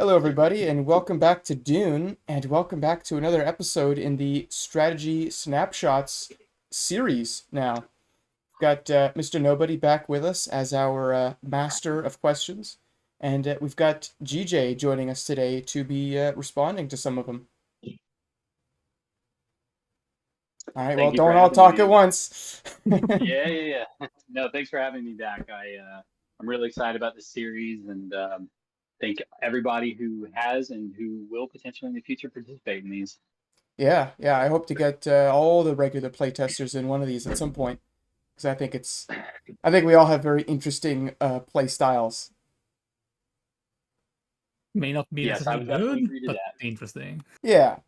Hello, everybody, and welcome back to Dune, and welcome back to another episode in the Strategy Snapshots series. Now, got Mr. Nobody back with us as our master of questions, and we've got GJ joining us today to be responding to some of them. All right, well, Thank you for don't all having talk at me. once. Yeah. No, thanks for having me back. I'm really excited about this series and thank everybody who has and who will potentially in the future participate in these. Yeah, I hope to get all the regular playtesters in one of these at some point, because I think we all have very interesting play styles. May not be Yes, I necessarily would definitely good, agree to but that. interesting. Yeah.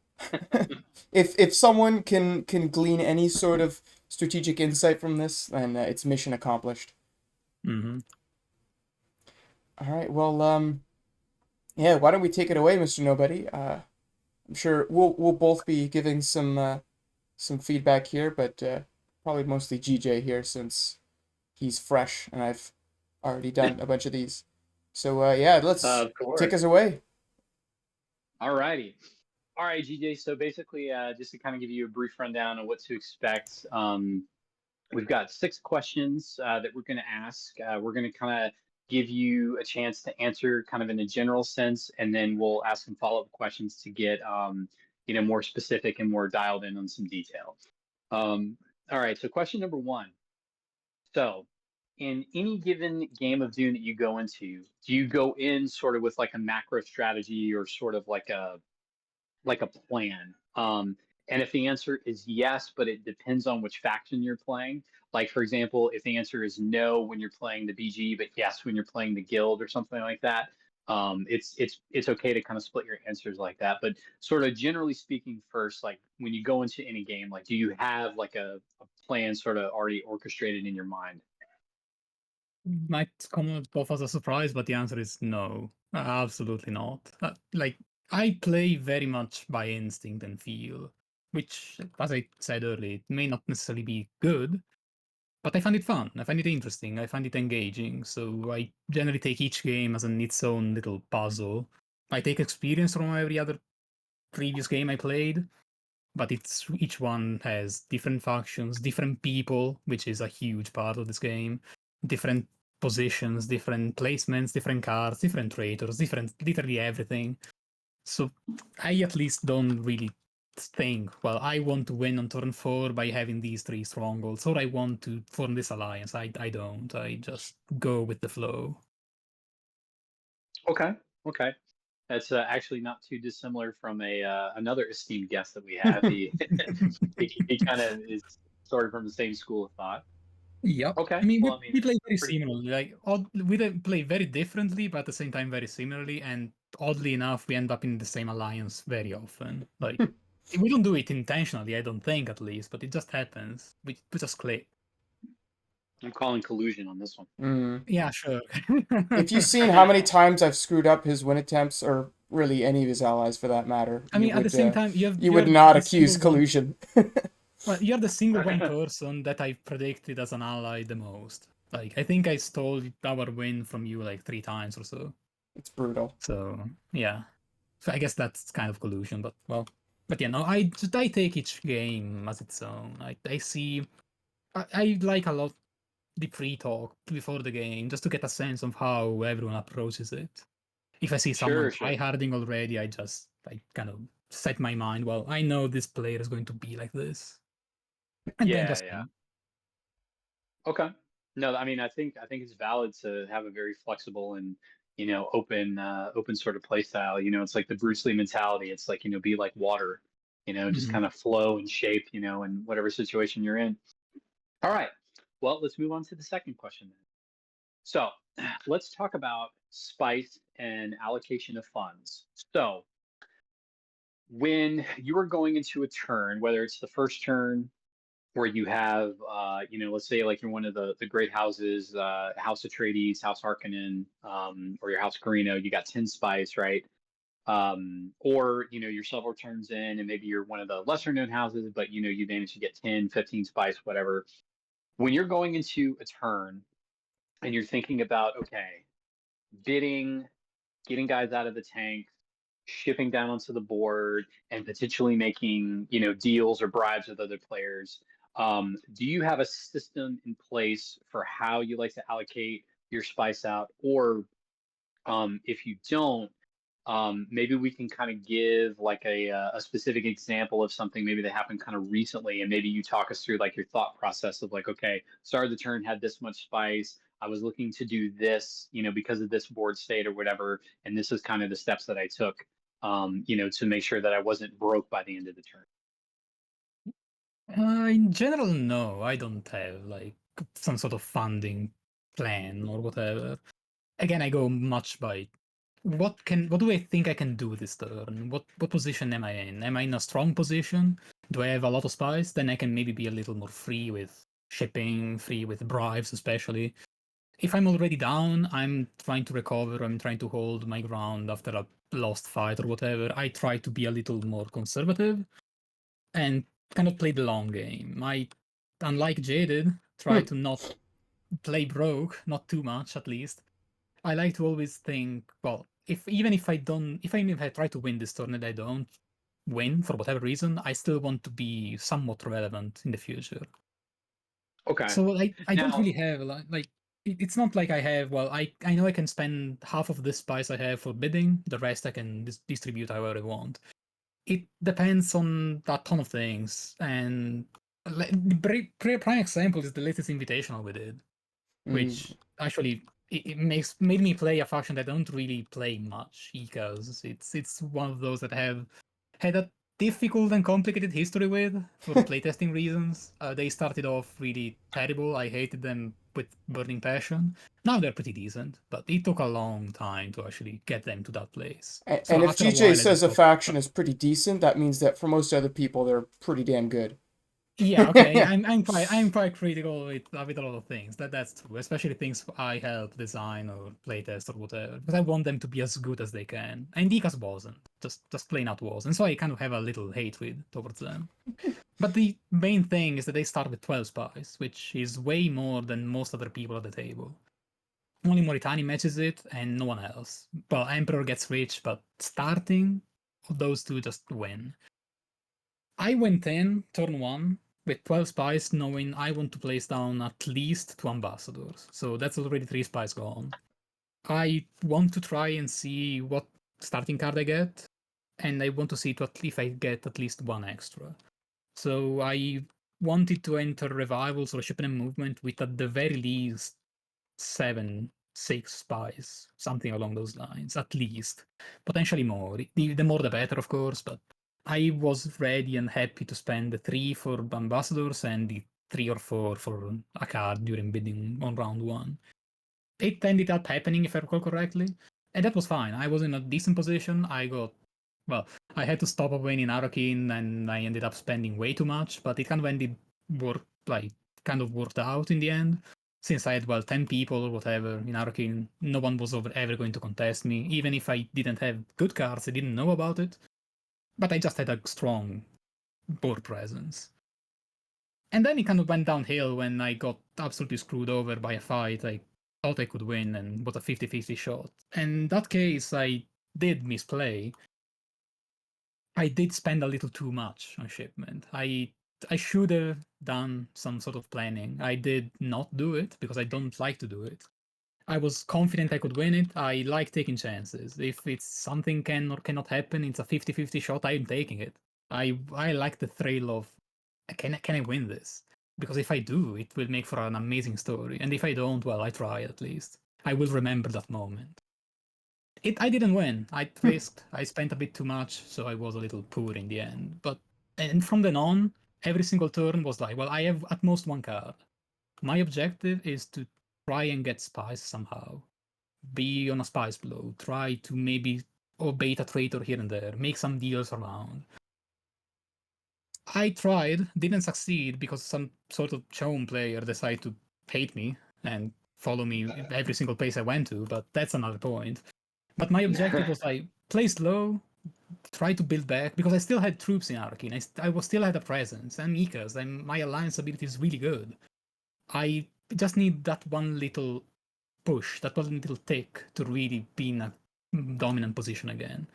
If someone can glean any sort of strategic insight from this, then it's mission accomplished. Mm-hmm. All right. Well, yeah. Why don't we take it away, Mr. Nobody? I'm sure we'll both be giving some feedback here, but probably mostly GJ here since he's fresh and I've already done a bunch of these. So yeah, let's Of take course. us away. All righty. All right, GJ. So basically, just to kind of give you a brief rundown of what to expect, we've got six questions that we're going to ask. We're going to kind of give you a chance to answer kind of in a general sense, and then we'll ask some follow-up questions to get more specific and more dialed in on some detail. All right, so question number one. So, in any given game of Dune that you go into, do you go in sort of with like a macro strategy or sort of like a plan? And if the answer is yes, but it depends on which faction you're playing, like for example, if the answer is no when you're playing the BG, but yes when you're playing the guild or something like that, it's okay to kind of split your answers like that. But sort of generally speaking, first, like when you go into any game, like do you have like a plan sort of already orchestrated in your mind? Might come both as a surprise, but the answer is no. Absolutely not. I play very much by instinct and feel, which, as I said earlier, it may not necessarily be good, but I find it fun. I find it interesting. I find it engaging. So I generally take each game as its own little puzzle. I take experience from every other previous game I played, but it's each one has different factions, different people, which is a huge part of this game, different positions, different placements, different cards, different traitors, different literally everything. So I at least don't really think, well, I want to win on turn 4 by having these 3 strongholds, or I want to form this alliance. I don't. I just go with the flow. Okay, okay. That's actually not too dissimilar from a another esteemed guest that we have. He kind of is sort of from the same school of thought. Yep. I Okay, mean, well, we, I mean, we play very pretty cool. similarly. We play very differently, but at the same time very similarly. And oddly enough, we end up in the same alliance very often. Like we don't do it intentionally, I don't think, at least, but it just happens. We just click. I'm calling collusion on this one. Mm. Yeah, sure. If you've seen how many times I've screwed up his win attempts, or really any of his allies for that matter, I mean, at the same time, you would not accuse collusion. you're the single one person that I predicted as an ally the most. Like, I think I stole our win from you like 3 times or so. It's brutal. So yeah. So I guess that's kind of collusion, but well. But yeah, no, I take each game as its own. I see I like a lot the pre-talk before the game just to get a sense of how everyone approaches it. If I see someone Sure, sure. tryharding already, I kind of set my mind, well, I know this player is going to be like this. And then Yeah, just yeah. Okay. No, I mean, I think it's valid to have a very flexible and open sort of play style. It's like the Bruce Lee mentality. It's like be like water. Just Mhm. kind of flow and shape. In whatever situation you're in. All right. Well, let's move on to the second question then. So let's talk about spice and allocation of funds. So when you are going into a turn, whether it's the first turn where you have, let's say like you're one of the great houses, House Atreides, House Harkonnen, or your House Carino, you got 10 spice, right? Or, you're several turns in and maybe you're one of the lesser known houses, but you manage to get 10, 15 spice, whatever. When you're going into a turn and you're thinking about, okay, bidding getting guys out of the tank, shipping down onto the board, and potentially making, you know, deals or bribes with other players. Do you have a system in place for how you like to allocate your spice out, or if you don't, maybe we can kind of give like a specific example of something maybe that happened kind of recently, and maybe you talk us through like your thought process of like, okay, start of the turn had this much spice. I was looking to do this, you know, because of this board state or whatever, and this is kind of the steps that I took, you know, to make sure that I wasn't broke by the end of the turn. In general, no, I don't have like some sort of funding plan or whatever. Again, I go much by what do I think I can do this turn? What position am I in? Am I in a strong position? Do I have a lot of spice? Then I can maybe be a little more free with shipping, free with bribes, especially. If I'm already down, I'm trying to recover, I'm trying to hold my ground after a lost fight or whatever. I try to be a little more conservative and kind of play the long game. I, unlike Jaded, try Hmm. to not play broke, not too much at least. I like to always think, well, if even if I don't, if even if I try to win this tournament, I don't win for whatever reason, I still want to be somewhat relevant in the future. Okay. So I don't Now, really have like it's not like I have, well, I know I can spend half of this spice I have for bidding, the rest I can distribute however I want. It depends on a ton of things, and the prime example is the latest invitational we did, Mm. which actually it made me play a faction that I don't really play much because it's one of those that have had a difficult and complicated history with for playtesting reasons. They started off really terrible. I hated them with burning passion. Now they're pretty decent, but it took a long time to actually get them to that place. So And if after a GJ while, I says just a thought, faction is pretty decent, that means that for most other people, they're pretty damn good. yeah, okay. I'm quite critical with a lot of things. That's true, especially things I help design or playtest or whatever, because I want them to be as good as they can. And Dicas wasn't, just plain out wasn't. So I kind of have a little hatred towards them. But the main thing is that they start with 12 spies, which is way more than most other people at the table. Only Moritani matches it, and no one else. Well, Emperor gets rich, but starting, those two just win. I went in turn one with 12 spies, knowing I want to place down at least 2 ambassadors. So that's already 3 spies gone. I want to try and see what starting card I get, and I want to see if I get at least 1 extra. So I wanted to enter revivals or shipping and movement with at the very least 6 spies, something along those lines, at least. Potentially more. The more the better, of course, but I was ready and happy to spend the 3 for ambassadors and the 3 or 4 for a card during bidding on round 1. It ended up happening, if I recall correctly, and that was fine. I was in a decent position. Well, I had to stop a win in Arakin, and I ended up spending way too much, but it kind of kind of worked out in the end. Since I had, well, 10 people or whatever in Arakin, no one was ever going to contest me. Even if I didn't have good cards, I didn't know about it. But I just had a strong board presence. And then it kind of went downhill when I got absolutely screwed over by a fight I thought I could win and was a 50-50 shot. And in that case, I did misplay. I did spend a little too much on shipment. I should have done some sort of planning. I did not do it because I don't like to do it. I was confident I could win it. I like taking chances. If it's something can or cannot happen, it's a 50-50 shot, I'm taking it. I like the thrill of can I win this? Because if I do, it will make for an amazing story. And if I don't, well, I try at least. I will remember that moment. I didn't win. I risked. I spent a bit too much, so I was a little poor in the end. And from then on, every single turn was like, well, I have at most 1 card. My objective is to try and get spies somehow. Be on a spice blow. Try to maybe bait a traitor here and there. Make some deals around. I tried, didn't succeed because some sort of Chome player decided to hate me and follow me every single place I went to, but that's another point. But my objective was like, play slow, try to build back, because I still had troops in Arkin. Still had a presence. I'm Ikas, my alliance ability is really good. I just need that one little push, that one little tick to really be in a dominant position again.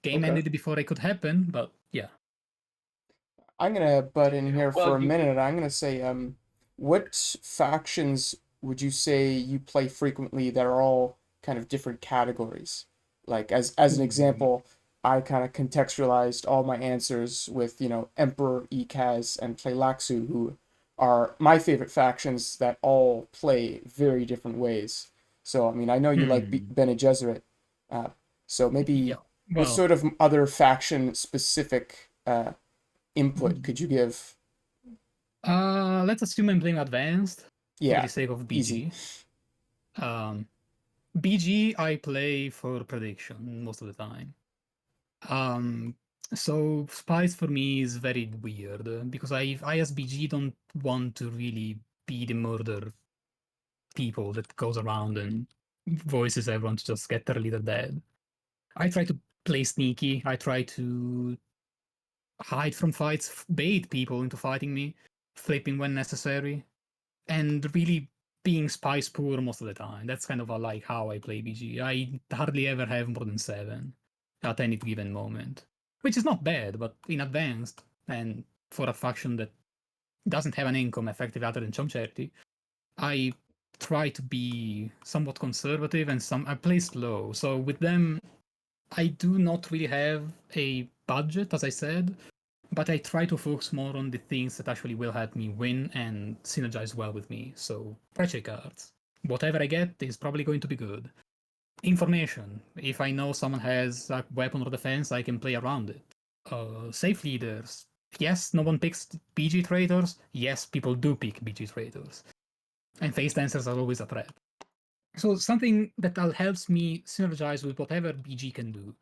Game Okay. ended before it could happen, but yeah. I'm gonna butt in here for Well, a minute. I'm gonna say, what factions would you say you play frequently that are all kind of different categories? Like as an Ooh. example, I kind of contextualized all my answers with, Emperor, Ekaz, and Tleilaxu, who are my favorite factions that all play very different ways. So, I mean, I know you like Hmm. Bene Gesserit, uh, so maybe Yeah. what Well, sort of other faction specific input hmm. could you give? Let's assume I'm playing advanced for the Yeah, sake of easy. BG. Um, BG I play for prediction most of the time. Um, so spies for me is very weird because I as BG don't want to really be the murder people that goes around and voices everyone to just get their leader dead. I try to play sneaky. I try to hide from fights, bait people into fighting me, flipping when necessary, and really being spice poor most of the time. That's kind of like how I play BG. I hardly ever have more than 7 at any given moment, which is not bad, but in advanced and for a faction that doesn't have an income effective other than Chum Charity, I try to be somewhat conservative and I play slow. So with them, I do not really have a budget, as I said, but I try to focus more on the things that actually will help me win and synergize well with me. So, treachery cards. Whatever I get is probably going to be good. Information. If I know someone has a weapon or defense, I can play around it. Safe leaders. Yes, no one picks BG traitors. Yes, people do pick BG traitors. And face dancers are always a threat. So something that helps me synergize with whatever BG can do.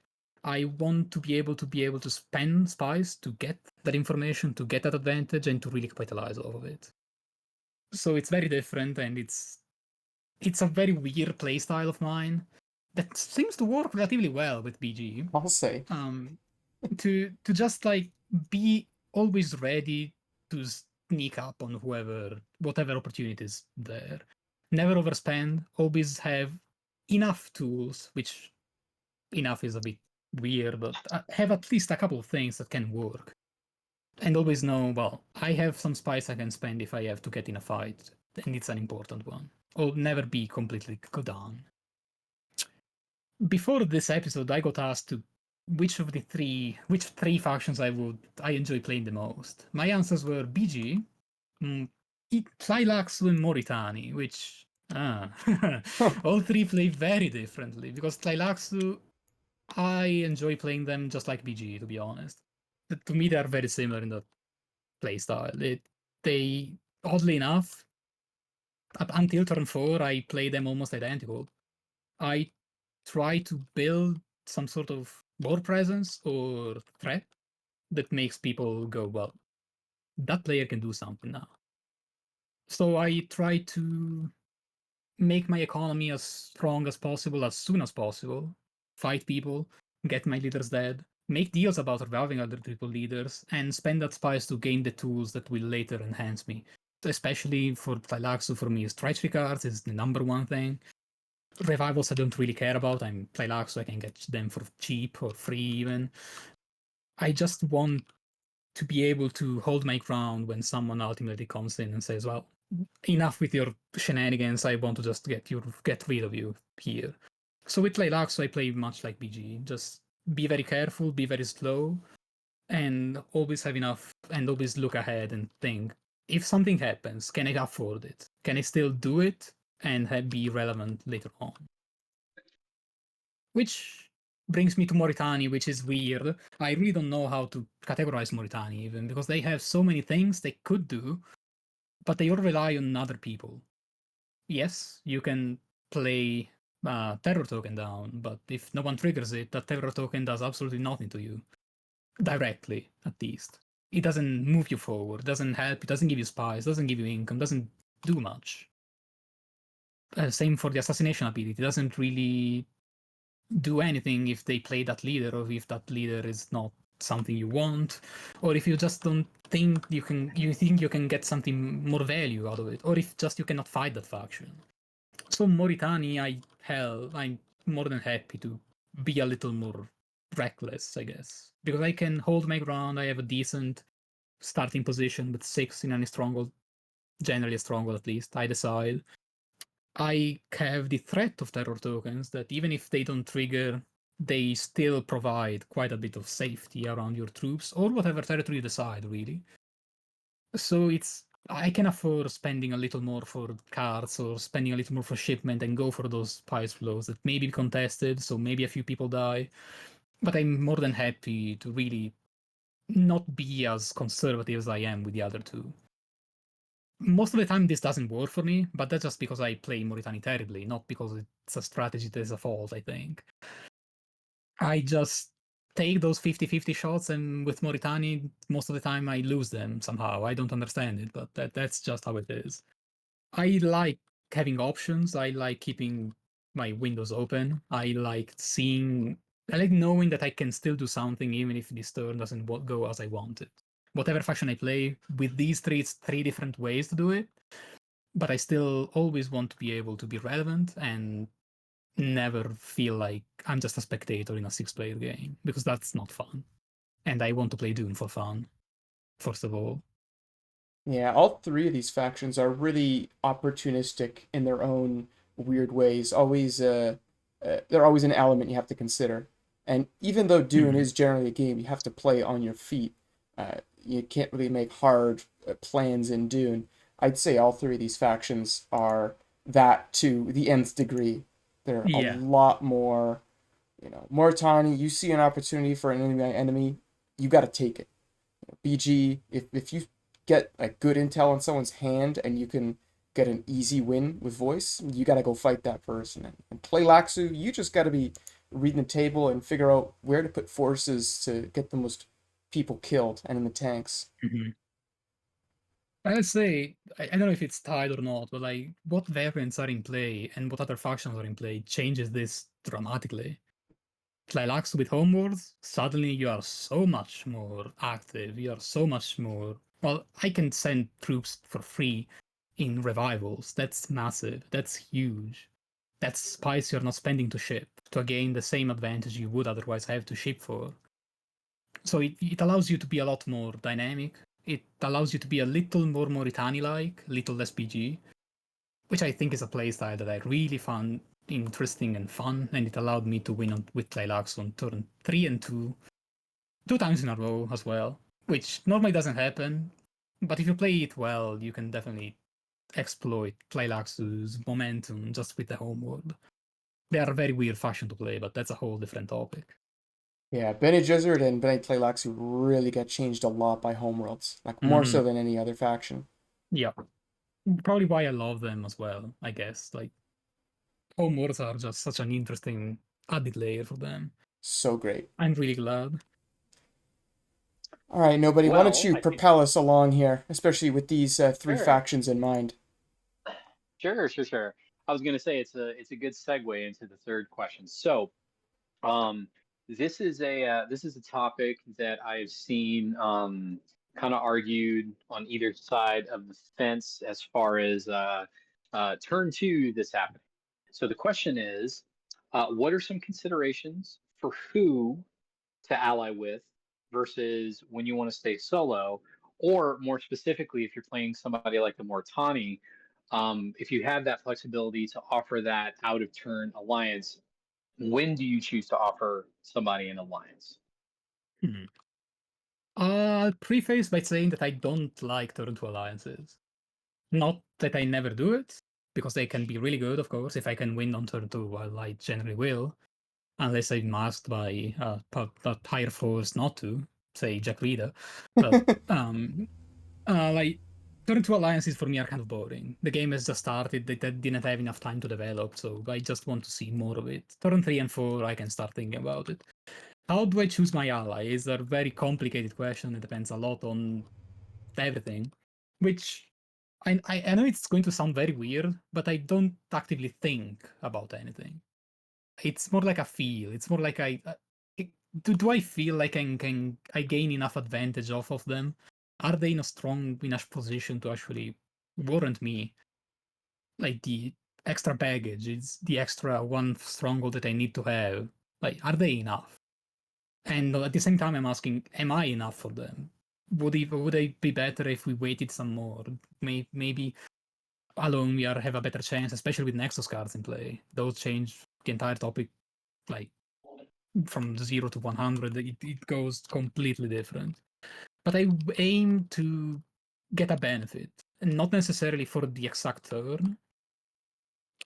I want to be able to spend spice to get that information, to get that advantage, and to really capitalize off of it. So it's very different, and it's a very weird playstyle of mine that seems to work relatively well with BG. I'll say. Um, to just like be always ready to sneak up on whatever opportunity is there. Never overspend, always have enough tools, which enough is a bit weird, but have at least a couple of things that can work. And always know, well, I have some spice I can spend if I have to get in a fight, and it's an important one. Or never be completely go down. Before this episode, I got asked to which three factions I enjoy playing the most. My answers were BG, Tleilaxu, and Moritani, which all three play very differently because Tleilaxu, I enjoy playing them just like BG, to be honest. To me, they are very similar in the playstyle. They oddly enough, up until turn 4, I play them almost identical. I try to build some sort of board presence or threat that makes people go, well, that player can do something now. So I try to make my economy as strong as possible as soon as possible, fight people, get my leaders dead, make deals about reviving other triple leaders, and spend that spice to gain the tools that will later enhance me. Especially for Tleilaxu, for me, treachery cards is the number one thing. Revivals I don't really care about. I'm Tleilaxu, I can get them for cheap or free even. I just want to be able to hold my ground when someone ultimately comes in and says, well, enough with your shenanigans, I want to just get rid of you here. So with Tleilaxu, I play much like BG. Just be very careful, be very slow, and always have enough, and always look ahead and think, if something happens, can I afford it? Can I still do it and be relevant later on? Which brings me to Mauritania, which is weird. I really don't know how to categorize Mauritania even, because they have so many things they could do, but they all rely on other people. Yes, you can play terror token down, but if no one triggers it, that terror token does absolutely nothing to you. Directly, at least. It doesn't move you forward, doesn't help, it doesn't give you spies, doesn't give you income, doesn't do much. Same for the assassination ability, it doesn't really do anything if they play that leader, or if that leader is not something you want, or if you just don't think you think you can get something more value out of it, or if just you cannot fight that faction. So Mauritania, I more than happy to be a little more reckless, I guess. Because I can hold my ground, I have a decent starting position with 6 in any stronghold, generally a stronghold at least, I decide. I have the threat of terror tokens that even if they don't trigger, they still provide quite a bit of safety around your troops or whatever territory you decide, really. So I can afford spending a little more for cards or spending a little more for shipment and go for those price flows that may be contested, so maybe a few people die. But I'm more than happy to really not be as conservative as I am with the other two. Most of the time this doesn't work for me, but that's just because I play Moritani terribly, not because it's a strategy that is a fault, I think. I just take those 50-50 shots, and with Moritani, most of the time I lose them somehow. I don't understand it, but that's just how it is. I like having options. I like keeping my windows open. I like knowing that I can still do something even if this turn doesn't go as I want it. Whatever faction I play, with these three, it's 3 different ways to do it, but I still always want to be able to be relevant and never feel like I'm just a spectator in a 6-player game, because that's not fun. And I want to play Dune for fun, first of all. Yeah, all three of these factions are really opportunistic in their own weird ways. They're always an element you have to consider. And even though Dune is generally a game you have to play on your feet, you can't really make hard plans in Dune. I'd say all three of these factions are that to the nth degree. They're a Yeah. lot more, more tiny. You see an opportunity for an enemy, you got to take it. BG, if you get like good intel on someone's hand and you can get an easy win with voice, you got to go fight that person. And play Laxu, you just got to be reading the table and figure out where to put forces to get the most people killed and in the tanks. Mm-hmm. I'd say, I don't know if it's tied or not, but like what variants are in play and what other factions are in play changes this dramatically. Tlilax with Homeworlds, suddenly you are so much more active, you are so much more. Well, I can send troops for free in revivals. That's massive, that's huge. That's spice you're not spending to ship to gain the same advantage you would otherwise have to ship for. So it allows you to be a lot more dynamic. It allows you to be a little more Moritani-like, little less PG, which I think is a playstyle that I really found interesting and fun, and it allowed me to win with Tlilax on turn 3 and 2 times in a row as well, which normally doesn't happen, but if you play it well, you can definitely exploit Tlilax's momentum just with the homeworld. They are a very weird fashion to play, but that's a whole different topic. Yeah, Bene Gesserit and Bene Tleilaxu really got changed a lot by Homeworlds, like more so than any other faction. Yeah. Probably why I love them as well, I guess. Like, homeworlds are just such an interesting added layer for them. So great. I'm really glad. All right, nobody. Why don't Well, you I think propel us along here, especially with these three sure, factions in mind? sure. I was gonna say it's a good segue into the third question. So, um, this is a topic that I've seen kind of argued on either side of the fence as far as turn two this happening. So the question is, what are some considerations for who to ally with versus when you want to stay solo, or more specifically, if you're playing somebody like the Mortani, if you have that flexibility to offer that out of turn alliance, when do you choose to offer somebody an alliance? Hmm. I'll preface by saying that I don't like turn 2 alliances. Not that I never do it, because they can be really good, of course, if I can win on turn 2, well, I generally will, unless I'm masked by a higher force not to, say Jack Reader. But um, like turn 2 alliances for me are kind of boring. The game has just started, they didn't have enough time to develop, so I just want to see more of it. Turn 3 and 4, I can start thinking about it. How do I choose my ally? Is a very complicated question. It depends a lot on everything, which I know it's going to sound very weird, but I don't actively think about anything. It's more like a feel. It's more like do I feel like I gain enough advantage off of them? Are they in a strong enough position to actually warrant me like the extra baggage, it's the extra one stronghold that I need to have. Like, are they enough? And at the same time, I'm asking, am I enough for them? Would it be better if we waited some more? Maybe alone we have a better chance, especially with Nexus cards in play. Those change the entire topic, like from 0 to 100. It goes completely different. But I aim to get a benefit, and not necessarily for the exact turn.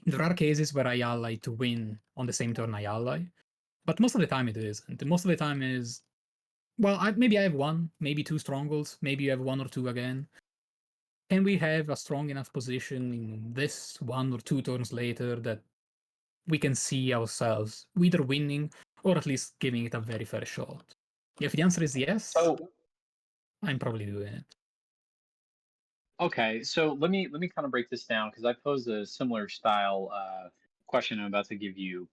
There are cases where I ally to win on the same turn I ally, but most of the time it isn't. Most of the time is, well, maybe I have one, maybe two strongholds, maybe you have one or two again. Can we have a strong enough position in this 1 or 2 turns later that we can see ourselves either winning or at least giving it a very fair shot? If the answer is yes, So I'm probably doing it. okay, so let me kind of break this down because I posed a similar style question I'm about to give you.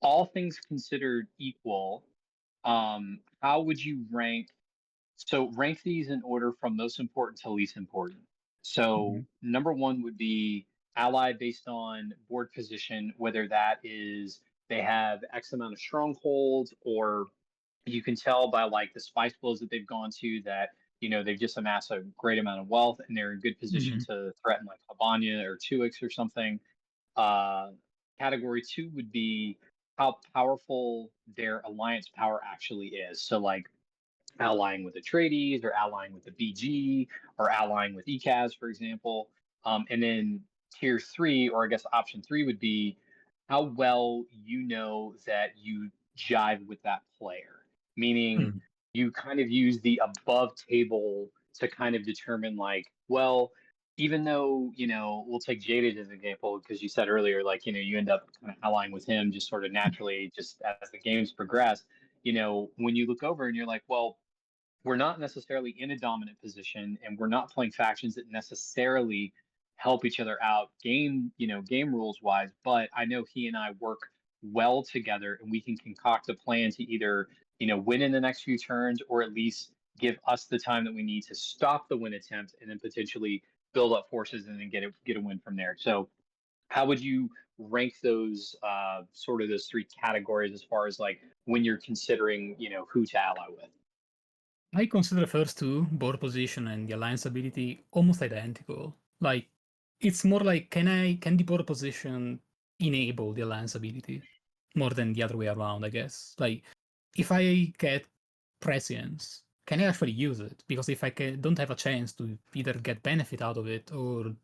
All things considered equal, how would you rank? So rank these in order from most important to least important. So Mhm. number one would be ally based on board position, whether that is they have X amount of strongholds, or you can tell by like the spice blows that they've gone to that they've just amassed a great amount of wealth and they're in good position Mhm. to threaten like Habanya or Tuix or something. Uh, Category two would be how powerful their alliance power actually is. So like allying with Atreides or allying with the BG or allying with ECAS, for example. And then tier three, or I guess option three, would be how well you know that you jive with that player, meaning Mhm. you kind of use the above table to kind of determine, like, well, even though, we'll take Jaded as an example, because you said earlier, like, you end up kind of allying with him just sort of naturally, just as the games progress. When you look over and you're like, well, we're not necessarily in a dominant position and we're not playing factions that necessarily help each other out game rules wise, but I know he and I work well together and we can concoct a plan to either win in the next few turns or at least give us the time that we need to stop the win attempt and then potentially build up forces and then get a win from there. So how would you rank those sort of those three categories as far as like when you're considering who to ally with? I consider the first two, board position and the alliance ability, almost identical. Like, it's more like, can the board position enable the alliance ability more than the other way around, I guess. Like, if I get prescience, can I actually use it? Because if don't have a chance to either get benefit out of it or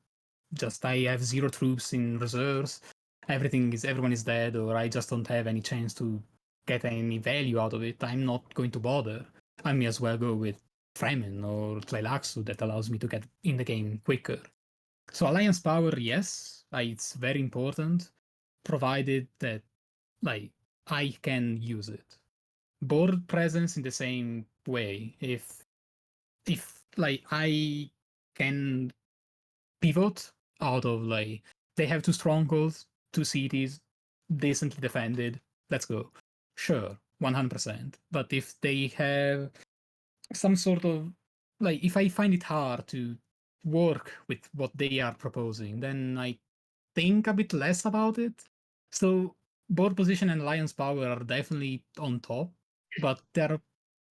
just I have 0 troops in reserves, everyone is dead, or I just don't have any chance to get any value out of it, I'm not going to bother. I may as well go with Fremen or Tleilaxu that allows me to get in the game quicker. So alliance power, yes, it's very important, provided that like I can use it. Board presence in the same way. If like I can pivot out of like they have two strongholds, two cities, decently defended, let's go. Sure, 100%. But if they have some sort of like if I find it hard to work with what they are proposing, then I think a bit less about it. So board position and alliance power are definitely on top, but they're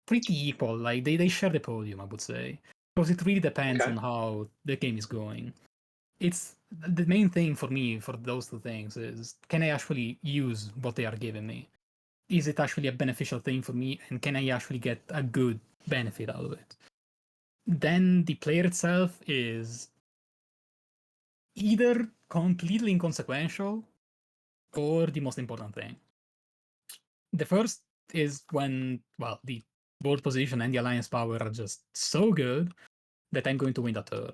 pretty equal. Like they share the podium, I would say. Because it really depends Okay. on how the game is going. It's the main thing for me for those two things is can I actually use what they are giving me? Is it actually a beneficial thing for me, and can I actually get a good benefit out of it? Then the player itself is either completely inconsequential or the most important thing. The first is when, well, the board position and the alliance power are just so good that I'm going to win that turn.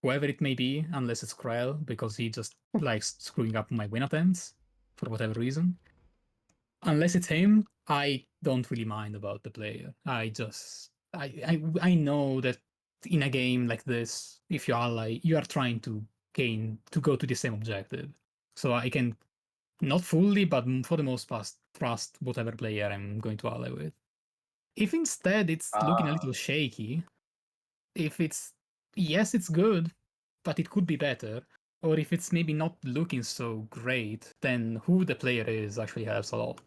Whoever it may be, unless it's Krell, because he just likes screwing up my win attempts for whatever reason. Unless it's him, I don't really mind about the player. I know that in a game like this, if you ally, you are trying to go to the same objective. So I can not fully, but for the most part, trust whatever player I'm going to ally with. If instead it's looking a little shaky, if it's yes, it's good, but it could be better, or if it's maybe not looking so great, then who the player is actually helps a lot.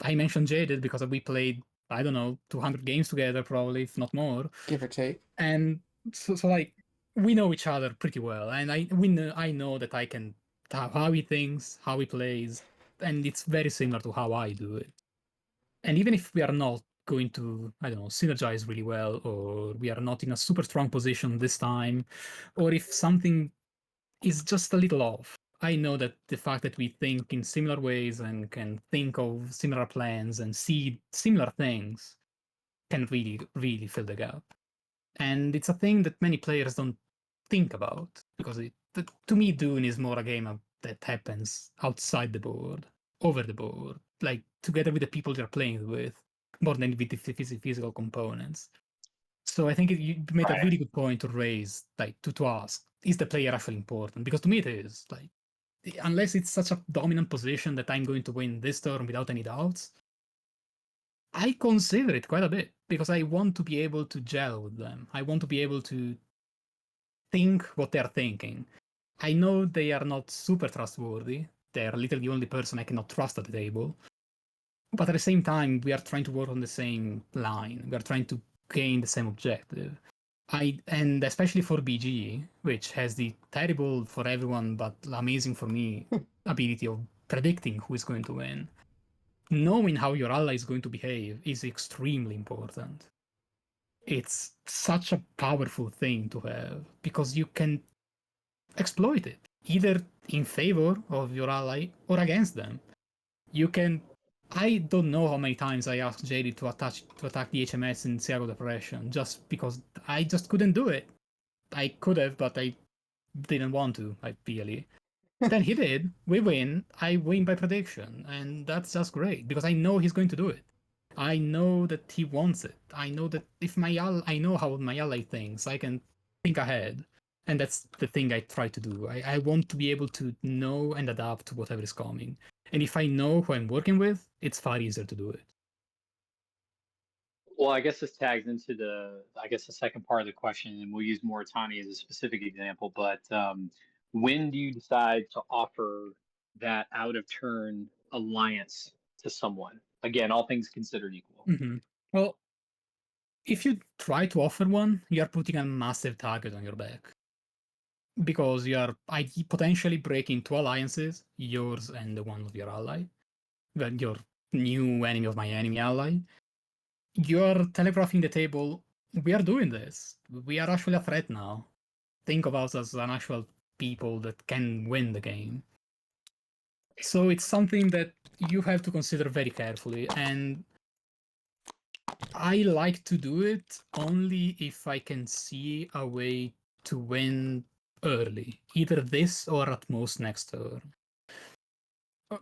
I mentioned Jaded because we played, I don't know, 200 games together, probably, if not more. Give or take. And so like, we know each other pretty well. And I know that I can, how he thinks, how he plays, and it's very similar to how I do it. And even if we are not going to, I don't know, synergize really well, or we are not in a super strong position this time, or if something is just a little off, I know that the fact that we think in similar ways and can think of similar plans and see similar things can really, really fill the gap. And it's a thing that many players don't think about, because to me, Dune is more a game that happens outside the board, over the board, like together with the people you're playing with, more than with the physical components. So I think you made a Right. really good point to raise, like to ask, is the player actually important? Because to me it is. Like, unless it's such a dominant position that I'm going to win this turn without any doubts, I consider it quite a bit because I want to be able to gel with them. I want to be able to think what they're thinking. I know they are not super trustworthy. They're literally the only person I cannot trust at the table. But at the same time, we are trying to work on the same line. We are trying to gain the same objective. And especially for BG, which has the terrible for everyone but amazing for me ability of predicting who is going to win. Knowing how your ally is going to behave is extremely important. It's such a powerful thing to have because you can exploit it either in favor of your ally or against them. You can. I don't know how many times I asked JD to attack the HMS in Zero Depression just because I just couldn't do it. I could have, but I didn't want to, ideally. Then he did. We win. I win by prediction, and that's just great because I know he's going to do it. I know that he wants it. I know that if I know how my ally thinks, I can think ahead, and that's the thing I try to do. I want to be able to know and adapt to whatever is coming, and if I know who I'm working with, it's far easier to do it. Well, I guess this tags into the second part of the question, and we'll use Mauritania as a specific example. But when do you decide to offer that out of turn alliance to someone? Again, all things considered equal. Well, if you try to offer one, you are putting a massive target on your back. Because you are potentially breaking two alliances, yours and the one of your ally, well, your new enemy of my enemy ally. You're telegraphing the table, we are doing this. We are actually a threat now. Think of us as an actual people that can win the game. So it's something that you have to consider very carefully, and I like to do it only if I can see a way to win early, either this or at most next turn.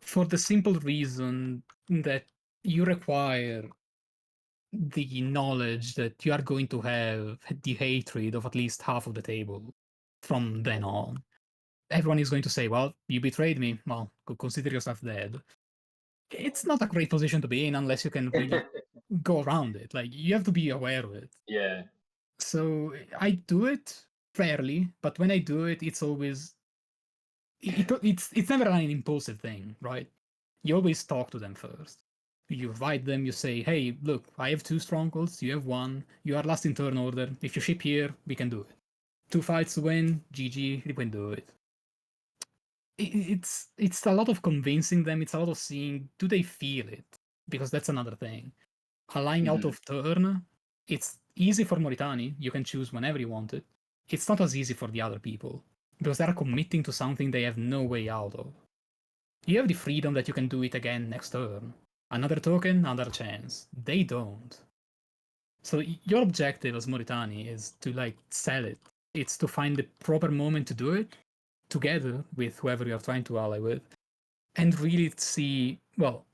For the simple reason that you require the knowledge that you are going to have the hatred of at least half of the table from then on. Everyone is going to say, well, you betrayed me. Well, consider yourself dead. It's not a great position to be in unless you can really go around it. Like, you have to be aware of it. Yeah. So I do it rarely, but when I do it, it's always it's never an impulsive thing, right? You always talk to them first. You invite them, you say, hey, look, I have two strongholds, you have one, you are last in turn order. If you ship here, we can do it. Two fights to win, GG, we can do it. It's a lot of convincing them, it's a lot of seeing, do they feel it? Because that's another thing. Allying out of turn, it's easy for Moritani, you can choose whenever you want it. It's not as easy for the other people, because they're committing to something they have no way out of. You have the freedom that you can do it again next turn. Another token, another chance. They don't. So your objective as Moritani is to like sell it. It's to find the proper moment to do it together with whoever you're trying to ally with, and really see, well,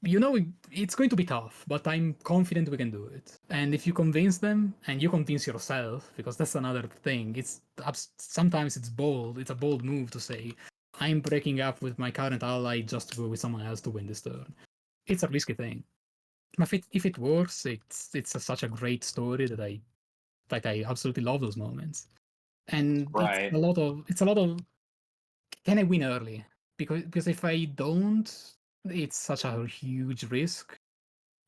you know, it's going to be tough, but I'm confident we can do it. And if you convince them and you convince yourself, because that's another thing, it's sometimes it's bold, it's a bold move to say, I'm breaking up with my current ally just to go with someone else to win this turn. It's a risky thing. But if it works, it's such a great story that I absolutely love those moments. And Right. it's a lot of can I win early? Because if I don't, it's such a huge risk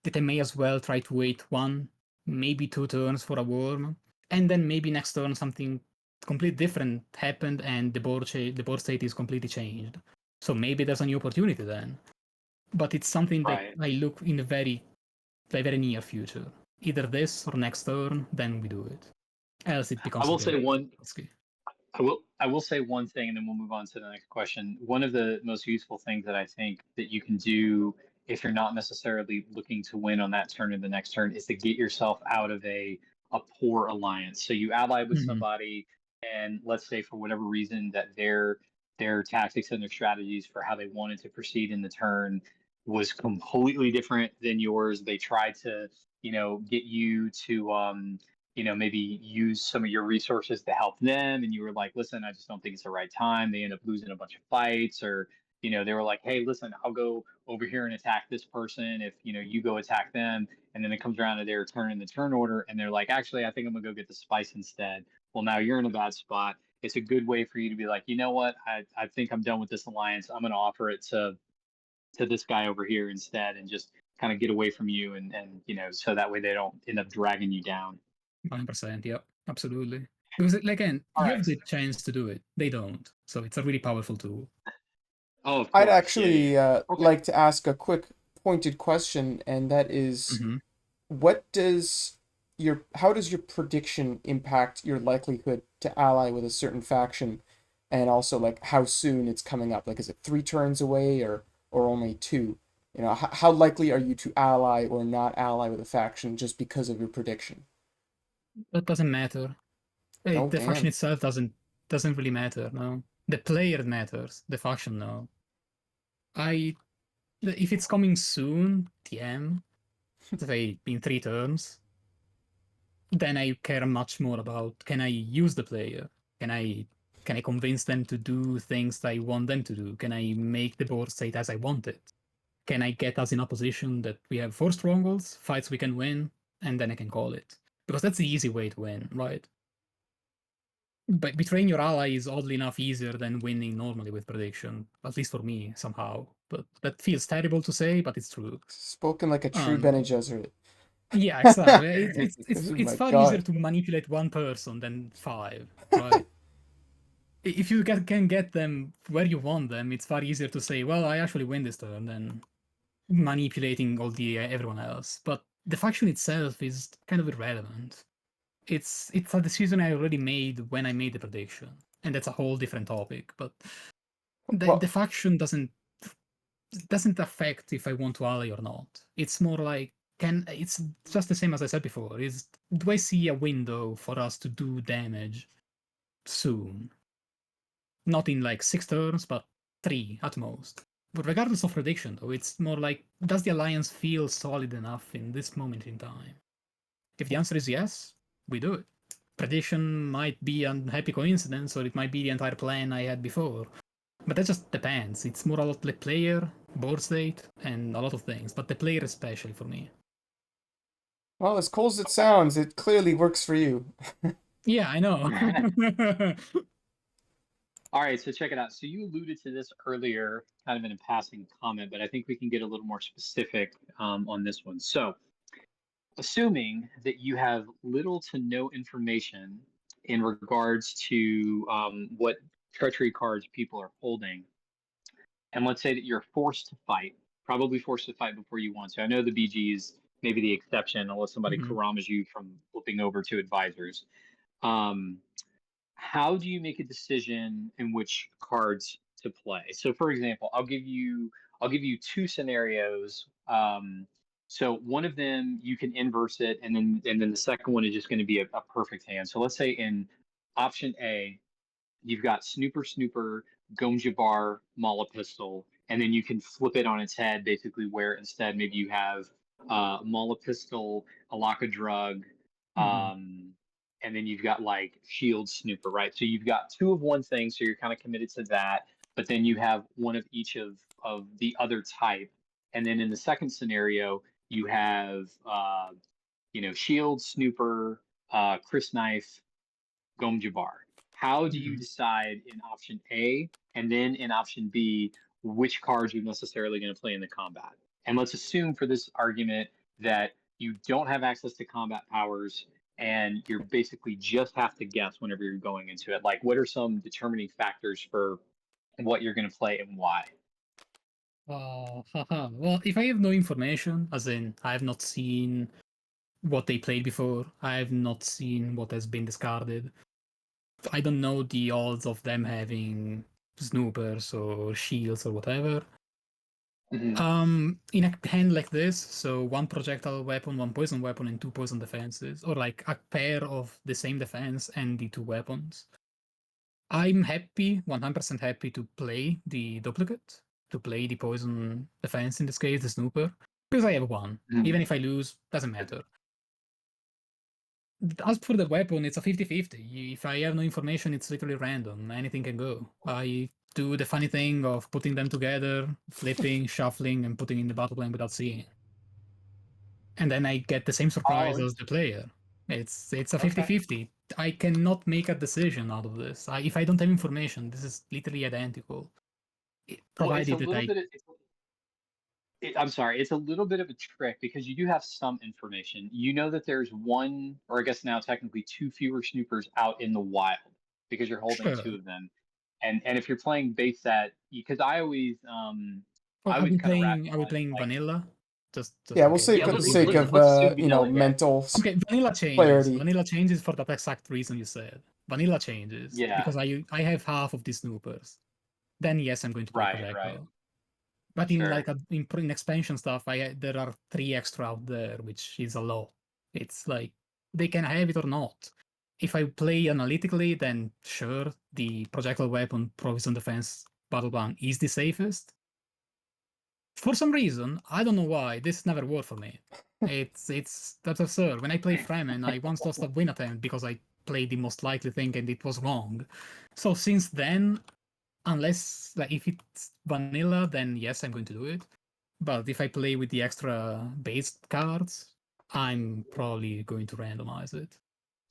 that I may as well try to wait one, maybe 2 turns for a worm, and then maybe next turn something completely different happened and the board state is completely changed. So maybe there's a new opportunity then. But it's something that Right. I look in the very near future. Either this or next turn, then we do it. Else it I becomes will very say one. risky. I will say one thing, and then we'll move on to the next question. One of the most useful things that I think that you can do if you're not necessarily looking to win on that turn or the next turn is to get yourself out of a poor alliance. So you ally with Mhm. somebody, and let's say for whatever reason that their tactics and their strategies for how they wanted to proceed in the turn was completely different than yours. They tried to, get you to maybe use some of your resources to help them. And you were like, listen, I just don't think it's the right time. They end up losing a bunch of fights, or, they were like, hey, listen, I'll go over here and attack this person if, you go attack them. And then it comes around to their turn in the turn order. And they're like, actually, I think I'm going to go get the spice instead. Well, now you're in a bad spot. It's a good way for you to be like, you know what? I think I'm done with this alliance. I'm going to offer it to this guy over here instead and just kind of get away from you. And, so that way they don't end up dragging you down. 100%, yep, absolutely. Because again, All you right. have the chance to do it. They don't. So it's a really powerful tool. Oh, of I'd course. Yeah, yeah, actually yeah. Okay. like to ask a quick pointed question, and that is, Hmm. what does how does your prediction impact your likelihood to ally with a certain faction, and also like how soon it's coming up? Like, is it 3 turns away or only two? How likely are you to ally or not ally with a faction just because of your prediction? That doesn't matter. Oh, The faction damn. itself doesn't really matter, no. The player matters, the faction no. I if it's coming soon, TM, say in 3 turns, then I care much more about can I use the player? Can I can I convince them to do things I want them to do? Can I make the board state as I want it? Can I get us in a position that we have 4 strongholds, fights we can win, and then I can call it? Because that's the easy way to win, right? But betraying your ally is oddly enough easier than winning normally with prediction, at least for me somehow. But that feels terrible to say, but it's true. Spoken like a true Um, Bene Gesserit. yeah, exactly. It's My far easier God. to manipulate one person than five, right? If you can get them where you want them, it's far easier to say, well, I actually win this turn than manipulating all the everyone else. But the faction itself is kind of irrelevant. It's a decision I already made when I made the prediction, and that's a whole different topic. But the Well, faction doesn't affect if I want to ally or not. It's more like it's just the same as I said before. Is do I see a window for us to do damage soon? Not in like 6 turns, but 3 at most. But regardless of prediction, though, it's more like does the alliance feel solid enough in this moment in time? If the answer is yes, we do it. Prediction might be a happy coincidence, or it might be the entire plan I had before. But that just depends. It's more about the player, board state, and a lot of things. But the player especially for me. well, as cool as it sounds, it clearly works for you. Yeah, I know. All right, so check it out. So you alluded to this earlier, kind of in a passing comment, but I think we can get a little more specific on this one. So, assuming that you have little to no information in regards to what treachery cards people are holding, and let's say that you're forced to fight, probably forced to fight before you want to. I know the BG is maybe the exception, unless somebody Mhm. karamas you from flipping over to advisors. Um, how do you make a decision in which cards to play? So, for example, I'll give you two scenarios. So one of them you can inverse it, and then the second one is just going to be a perfect hand. So let's say in option A, you've got Snooper Snooper, Gomjabar, Mala Pistol, and then you can flip it on its head, basically where instead maybe you have Mala Pistol, Alaka Drug, Mhm. um, and then you've got like Shield Snooper, right? So you've got two of one thing, so you're kind of committed to that, but then you have one of each of the other type, and then in the second scenario you have Shield Snooper, Chris Knife, Gomjabar. how do you Mhm. decide in option A and then in option B which cards you're necessarily going to play in the combat? And let's assume for this argument that you don't have access to combat powers and you're basically just have to guess whenever you're going into it. Like, what are some determining factors for what you're going to play and why? Haha. Well, if I have no information, as in I have not seen what they played before, I have not seen what has been discarded, I don't know the odds of them having snoopers or shields or whatever. Mm-hmm. In a hand like this, so one projectile weapon, one poison weapon, and two poison defenses, or like a pair of the same defense and the two weapons, I'm happy, 100% happy to play the duplicate, to play the poison defense in this case, the snooper, because I have one. Mm-hmm. Even if I lose, doesn't matter. As for the weapon, it's a 50-50. If I have no information, it's literally random. Anything can go. I do the funny thing of putting them together, flipping, shuffling, and putting in the battle plan without seeing. And then I get the same surprise Oh, as the player. It's a okay. 50-50. I cannot make a decision out of this. If I don't have information, this is literally identical. Well, it's a Provided that little I bit. I'm sorry, it's a little bit of a trick because you do have some information. You know that there's one, or I guess now technically two fewer snoopers out in the wild because you're holding two sure. of them. And if you're playing base set, because Well, I always kind of Are we rationalize playing like, vanilla? Just Yeah, in we'll say case. yeah, for the Vanilla sake of let's assume vanilla, yeah, mental Okay, vanilla changes. clarity. Vanilla changes for that exact reason you said. Vanilla changes yeah, because I have half of these snoopers. Then yes, I'm going to play right, projectile. But in sure. like in expansion stuff, there are 3 extra out there, which is a lot. It's like they can have it or not. If I play analytically, then sure, the projectile weapon poison defense battle plan is the safest. For some reason, I don't know why, this never worked for me. That's absurd. When I play Fremen, I once lost a win attempt because I played the most likely thing and it was wrong. So since then, unless like if it's vanilla, then yes, I'm going to do it. But if I play with the extra base cards, I'm probably going to randomize it.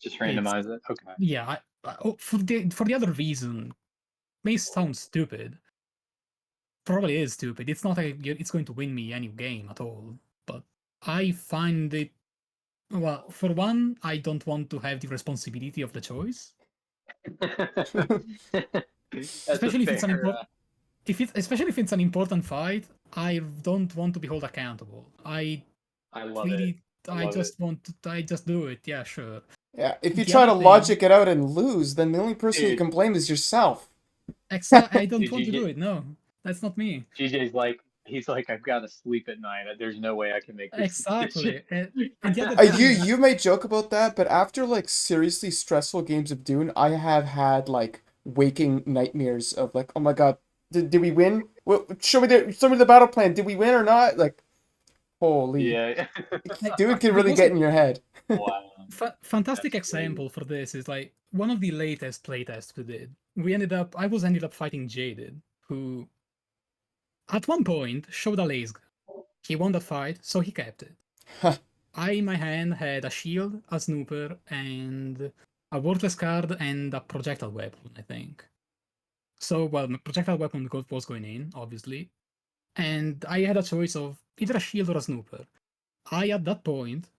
Just It's randomize it. Okay. yeah. For the other reason, may sound stupid, probably is stupid. It's not like it's going to win me any game at all. But I find it well. For one, I don't want to have the responsibility of the choice, That's a especially if it's an fair. important. Especially if it's an important fight, I don't want to be held accountable. I love it. Really, I love it. I just do it. Yeah, sure. Yeah, if you The try other to thing, logic it out and lose, then the only person you Dude, can blame is yourself. I don't dude, want to do it. No, that's not me. GJ's like, he's like, I've got to sleep at night. There's no way I can make this decision. Exactly. And the other thing is, You may joke about that, but after like seriously stressful games of Dune, I have had like waking nightmares of like, oh my god, did we win? Show me the battle plan. Did we win or not? Like, holy, Yeah. like, Dune can the really most get in your head. Wow. fantastic That's great. example for this is like one of the latest playtests we did. I was ended up fighting Jaded, who at one point showed a laser. He won that fight, so he kept it. I, in my hand, had a shield, a snooper, and a worthless card and a projectile weapon, I think. So, well, the projectile weapon was going in, obviously, and I had a choice of either a shield or a snooper. I, at that point,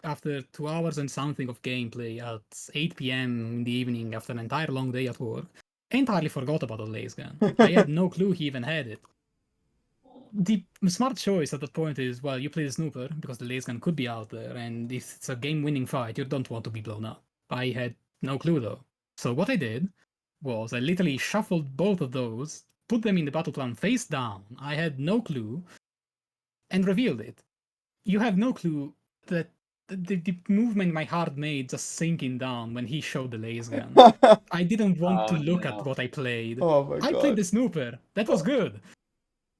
after 2 hours and something of gameplay at 8 p.m. in the evening after an entire long day at work, entirely forgot about the laser gun. I had no clue he even had it. The smart choice at that point is, well, you play the snooper because the laser gun could be out there, and if it's a game-winning fight, you don't want to be blown up. I had no clue though. So what I did was I literally shuffled both of those, put them in the battle plan face down. I had no clue, and revealed it. You have no clue that the movement my heart made just sinking down when he showed the laser gun. I didn't want to Oh look at no. what I played. Oh my I played god. the snooper. That was good.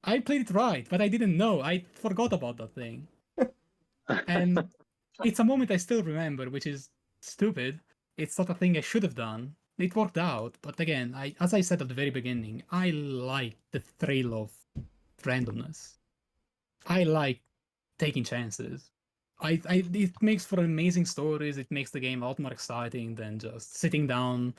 I played it right, but I didn't know. I forgot about that thing. And it's a moment I still remember, which is stupid. It's not a thing I should have done. It worked out, but again, as I said at the very beginning, I like the thrill of randomness. I like taking chances. It makes for amazing stories. It makes the game a lot more exciting than just sitting down,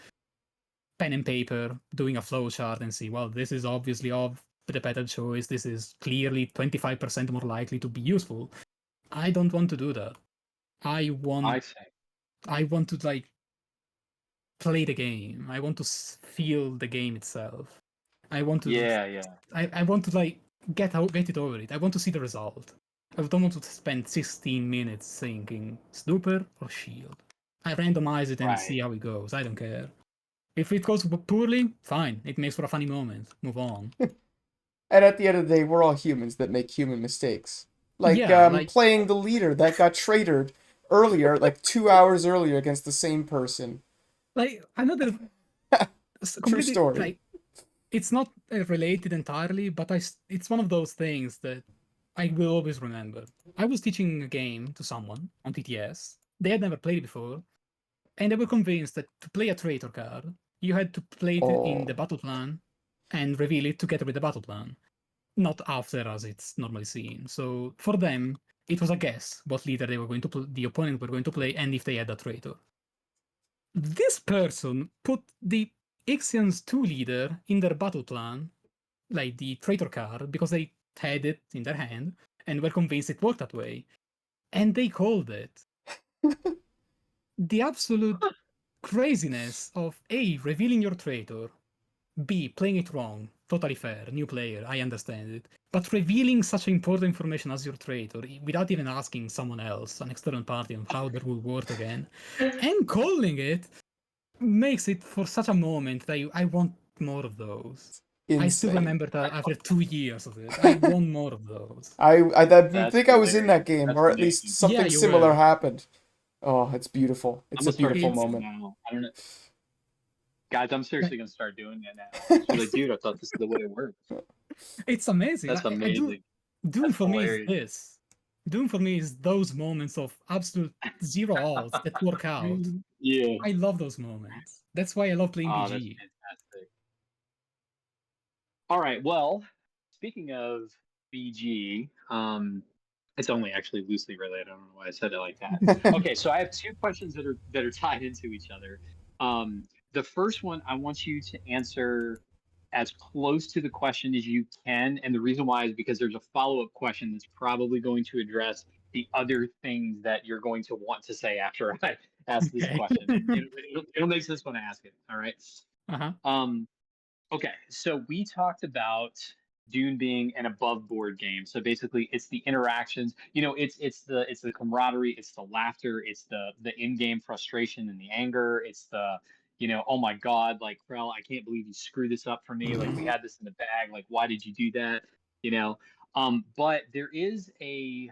pen and paper doing a flow chart and see, well, this is obviously of the better choice. This is clearly 25% more likely to be useful. I don't want to do that. I want to like play the game. I want to feel the game itself. I want to I want to like get it over it. I want to see the result. I don't want to spend 16 minutes thinking snooper or shield. I randomize it and see how it goes. I don't care. If it goes poorly, fine. It makes for a funny moment. Move on. And at the end of the day, we're all humans that make human mistakes. Like Yeah, like playing the leader that got traitorred earlier, like 2 hours earlier against the same person. another True completely story. like it's not related entirely, but it's one of those things that I will always remember. I was teaching a game to someone on TTS. They had never played it before, and they were convinced that to play a traitor card, you had to play it in the Oh, battle plan and reveal it together with the battle plan, not after as it's normally seen. So for them, it was a guess what leader they were going to the opponent were going to play, and if they had a traitor. This person put the Ixian's 2 leader in their battle plan, like the traitor card, because they had it in their hand and were convinced it worked that way. And they called it. The absolute craziness of A, revealing your traitor, B, playing it wrong, totally fair, new player, I understand it. But revealing such important information as your traitor without even asking someone else, an external party, on how that will work again, and calling it makes it for such a moment that I want more of those. I still insane. remember that after 2 years of it. I want more of those. I That's think I was in hilarious. that game, That's or at least amazing. Yeah, something you similar were. happened. Oh, it's beautiful. It's I'm a gonna start beautiful doing It's that moment. now. I don't know, guys. I'm like seriously gonna start doing that now. Just be like, dude, I thought this is the way it works. it's amazing. That's I do. amazing. Doom That's for me is hilarious. this. Doom for me is those moments of absolute zero odds that work out. Yeah. I love those moments. That's why I love playing Oh, that's BG. fantastic. All right. Well, speaking of BG, it's only actually loosely related. I don't know why I said it like that. Okay, so I have two questions that are tied into each other. The first one I want you to answer as close to the question as you can, and the reason why is because there's a follow-up question that's probably going to address the other things that you're going to want to say after I ask this Okay. question, and it'll make sense when I ask it. All right. Uh-huh. Um, Okay, so we talked about Dune being an above board game. So basically it's the interactions, it's the camaraderie, it's the laughter, it's the in-game frustration and the anger, it's the, oh my God, like Krell, I can't believe you screwed this up for me. Like we had this in the bag. Like why did you do that? You know? But there is a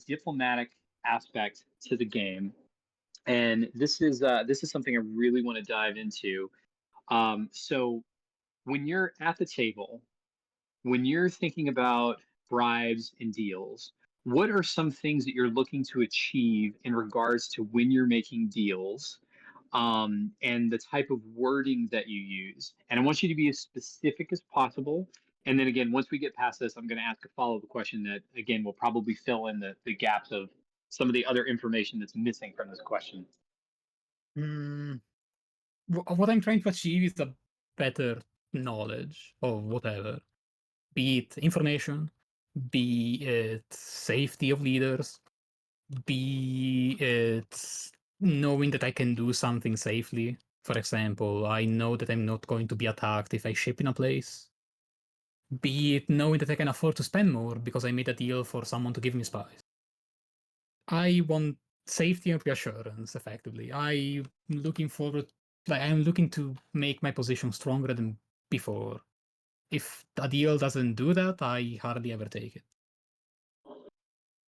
diplomatic aspect to the game. And this is something I really want to dive into. So when you're at the table, when you're thinking about bribes and deals, what are some things that you're looking to achieve in regards to when you're making deals, and the type of wording that you use? And I want you to be as specific as possible. And then again, once we get past this, I'm going to ask a follow-up question that, again, will probably fill in the gaps of some of the other information that's missing from this question. Mm, what I'm trying to achieve is a better knowledge of whatever, be it information, be it safety of leaders, be it knowing that I can do something safely. For example, I know that I'm not going to be attacked if I ship in a place. Be it knowing that I can afford to spend more because I made a deal for someone to give me spies. I want safety and reassurance, effectively. I'm looking to make my position stronger than before. If a deal doesn't do that, I hardly ever take it.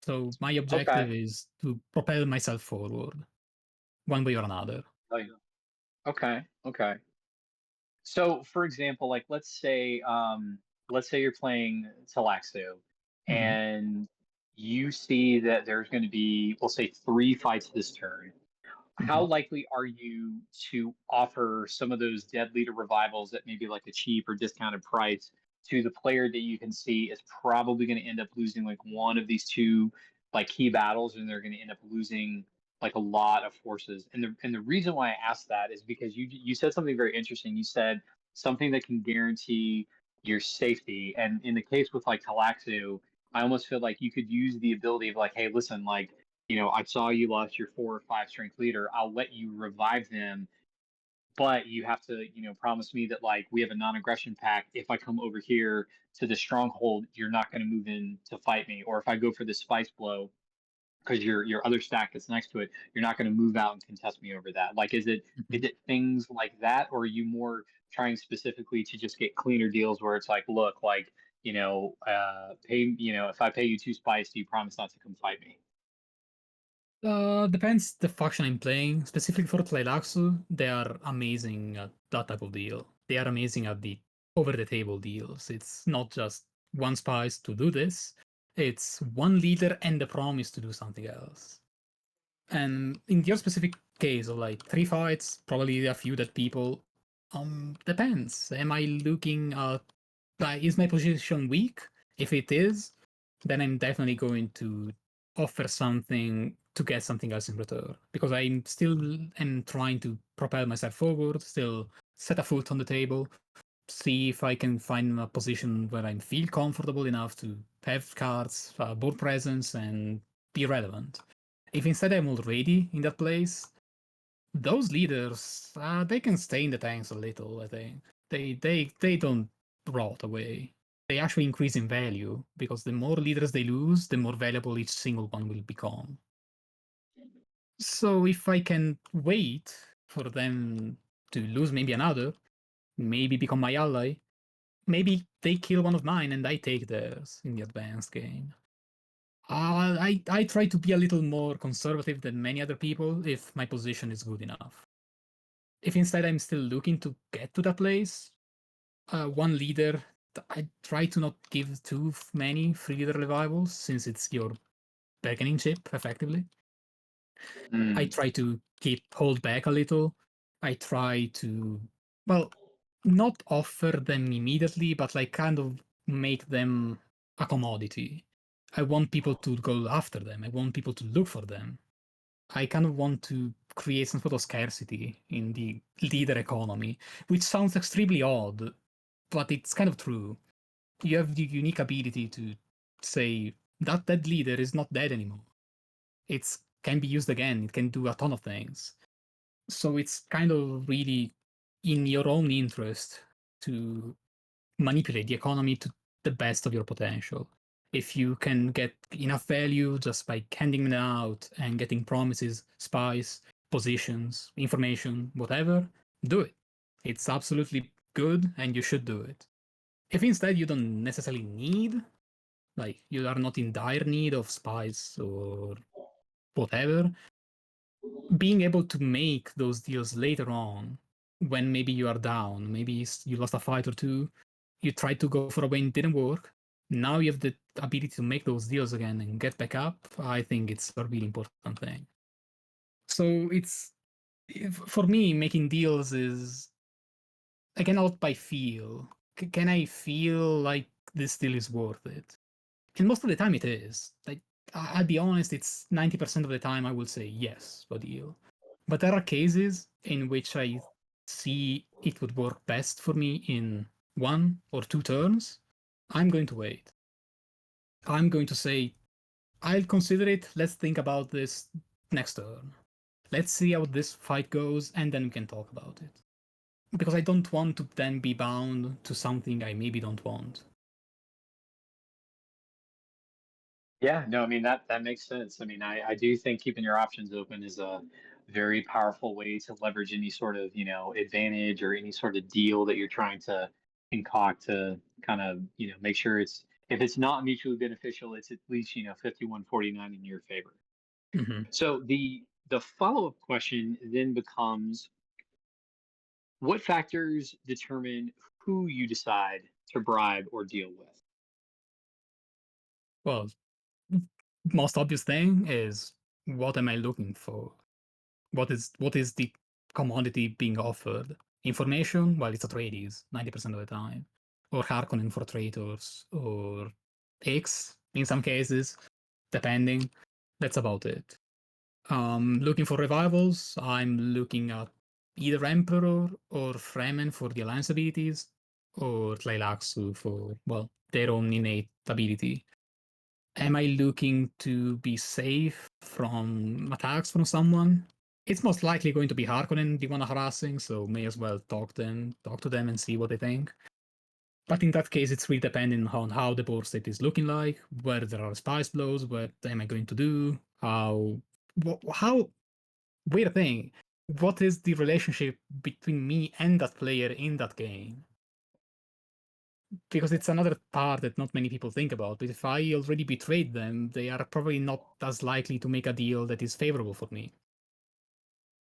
So my Okay. objective is to propel myself forward, one way or another. Oh, yeah. Okay. Okay. So, for example, like let's say you're playing Talaxu, Mhm, and you see that there's going to be, we'll say, three fights this turn. How mhm. likely are you to offer some of those dead leader revivals at maybe like a cheap or discounted price to the player that you can see is probably going to end up losing like one of these two like key battles, and they're going to end up losing like a lot of forces. And the reason why I asked that is because you said something very interesting. You said something that can guarantee your safety. And in the case with like Talaxu, I almost feel like you could use the ability of like, hey, listen, like, I saw you lost your 4 or 5 strength leader. I'll let you revive them, but you have to, promise me that like we have a non-aggression pact. If I come over here to the stronghold, you're not going to move in to fight me. Or if I go for this spice blow, because your other stack that's next to it, you're not going to move out and contest me over that. Like, is it things like that, or are you more trying specifically to just get cleaner deals where it's like, look, like, pay, if I pay you 2 spice, do you promise not to come fight me? Depends the faction I'm playing. Specifically for Tleilaxu, they are amazing at that type of deal. They are amazing at the over-the-table deals. It's not just 1 spice to do this. It's 1 leader and the promise to do something else. And in your specific case of like 3 fights, probably a few that people, depends. Am I looking at, like, is my position weak? If it is, then I'm definitely going to offer something to get something else in return, because I'm still am trying to propel myself forward, still set a foot on the table, see if I can find a position where I feel comfortable enough to have cards, board presence, and be relevant. If instead I'm already in that place, those leaders, they can stay in the tanks a little, I think. They don't rot away. They actually increase in value, because the more leaders they lose, the more valuable each single one will become. So if I can wait for them to lose maybe another, maybe become my ally, maybe they kill one of mine and I take theirs in the advanced game. I try to be a little more conservative than many other people if my position is good enough. If instead I'm still looking to get to that place, 1 leader, I try to not give too many 3 leader revivals, since it's your bargaining chip, effectively. I try to hold back a little. I try to, well, not offer them immediately, but like kind of make them a commodity. I want people to go after them. I want people to look for them. I kind of want to create some sort of scarcity in the leader economy, which sounds extremely odd, but it's kind of true. You have the unique ability to say that dead leader is not dead anymore. It can be used again. It can do a ton of things. So it's kind of really in your own interest to manipulate the economy to the best of your potential. If you can get enough value just by handing them out and getting promises, spies, positions, information, whatever, do it. It's absolutely good and you should do it. If instead you don't necessarily need, like you are not in dire need of spies or whatever, being able to make those deals later on, when maybe you are down, maybe you lost a fight or two, you tried to go for a win, didn't work. Now you have the ability to make those deals again and get back up. I think it's a really important thing. So for me, making deals is, I cannot by feel. Can I feel like this deal is worth it? And most of the time it is. Like, I'll be honest, it's 90% of the time I will say yes to a deal. But there are cases in which I see it would work best for me in 1 or 2 turns. I'm going to wait. I'm going to say, I'll consider it. Let's think about this next turn. Let's see how this fight goes, and then we can talk about it. Because I don't want to then be bound to something I maybe don't want. Yeah, no, I mean that makes sense. I mean, I do think keeping your options open is a very powerful way to leverage any sort of, advantage or any sort of deal that you're trying to concoct to kind of, make sure it's, if it's not mutually beneficial, it's at least, 51-49 in your favor. Mm-hmm. So the follow-up question then becomes, what factors determine who you decide to bribe or deal with? Well, most obvious thing is, what am I looking for? What is the commodity being offered? Information? Well, it's Atreides 90% of the time, or Harkonnen for traitors, or X in some cases, depending. That's about it. Looking for revivals, I'm looking at either Emperor or Fremen for the Alliance abilities, or Tleilaxu for, well, their own innate ability. Am I looking to be safe from attacks from someone? It's most likely going to be Harkonnen the one harassing, so may as well talk to them and see what they think. But in that case, it's really depending on how the board state is looking like, where there are spice blows, what am I going to do, how weird thing. What is the relationship between me and that player in that game? Because it's another part that not many people think about. But if I already betrayed them, they are probably not as likely to make a deal that is favorable for me.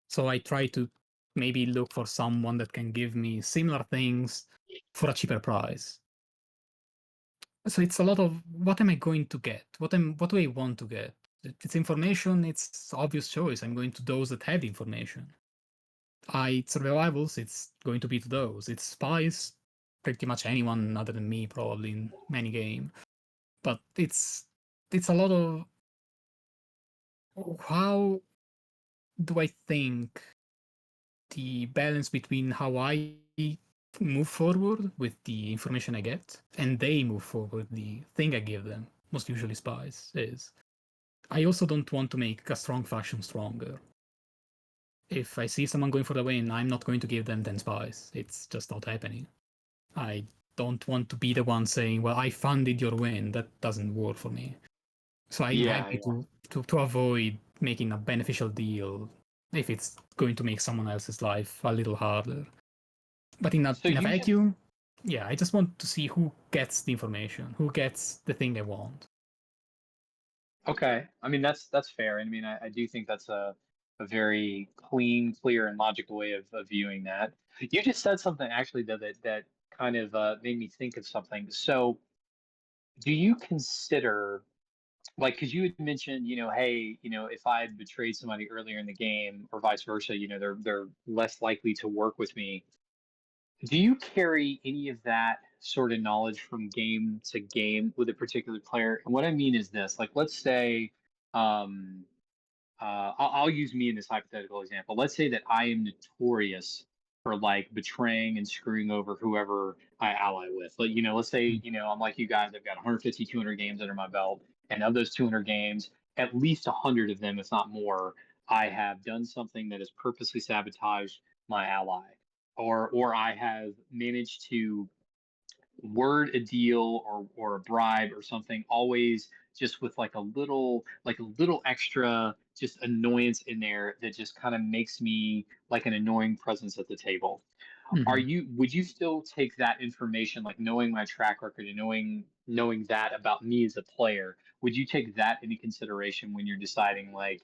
So I try to maybe look for someone that can give me similar things for a cheaper price. So it's a lot of what am I going to get? What do I want to get? If it's information, it's obvious choice. I'm going to those that have the information. It's revivals, it's going to be to those. It's spies, pretty much anyone other than me probably in any game. But it's a lot of how do I think the balance between how I move forward with the information I get and they move forward the thing I give them, most usually spies, is. I also don't want to make a strong faction stronger. If I see someone going for the win, I'm not going to give them 10 spies. It's just not happening. I don't want to be the one saying, well, I funded your win. That doesn't work for me. So I'm Yeah, happy to avoid making a beneficial deal if it's going to make someone else's life a little harder. But So in a you just vacuum, yeah, I just want to see who gets the information, who gets the thing I want. okay. I mean, that's fair. And I mean, I do think that's a very clean, clear, and logical way of viewing that. You just said something actually though that kind of made me think of something. So, do you consider like because you had mentioned, hey, if I had betrayed somebody earlier in the game or vice versa, they're less likely to work with me. Do you carry any of that sort of knowledge from game to game with a particular player? And what I mean is this, like, let's say, um, I'll use me in this hypothetical example. Let's say that I am notorious for like betraying and screwing over whoever I ally with. Like, let's say, I'm like you guys, I've got 150, 200 games under my belt. And of those 200 games, at least 100 of them, if not more, I have done something that has purposely sabotaged my ally. Or I have managed to word a deal or a bribe or something always just with like a little extra just annoyance in there that just kind of makes me like an annoying presence at the table. Are Mhm. you Would you still take that information, like knowing my track record and knowing that about me as a player, would you take that into consideration when you're deciding like,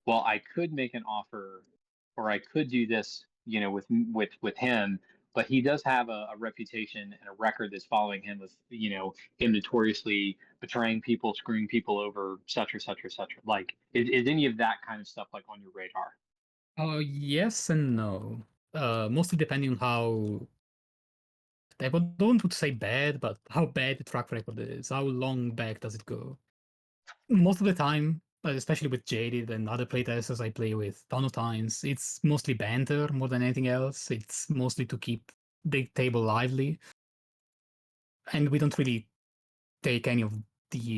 well, I could make an offer or I could do this, with him, but he does have a reputation and a record that's following him with, him notoriously betraying people, screwing people over, et cetera, et cetera, et cetera. Like, is any of that kind of stuff like on your radar? Yes and no. Mostly depending on how I don't want to say bad, but how bad the track record is. How long back does it go? Most of the time, especially with Jaded and other playtesters I play with, ton of times, it's mostly banter more than anything else. It's mostly to keep the table lively, and we don't really take any of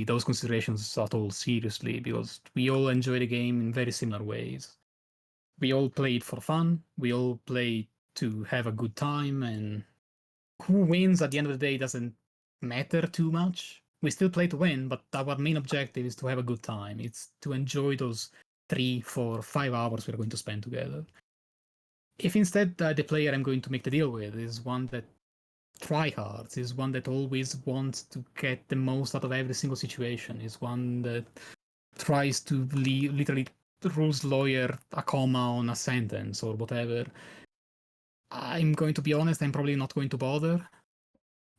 those considerations at all seriously because we all enjoy the game in very similar ways. We all play it for fun. We all play to have a good time, and who wins at the end of the day doesn't matter too much. We still play to win, but our main objective is to have a good time. It's to enjoy those 3, 4, 5 hours we're going to spend together. If instead the player I'm going to make the deal with is one that tryhards, is one that always wants to get the most out of every single situation, is one that tries to literally rules lawyer a comma on a sentence or whatever, I'm going to be honest, I'm probably not going to bother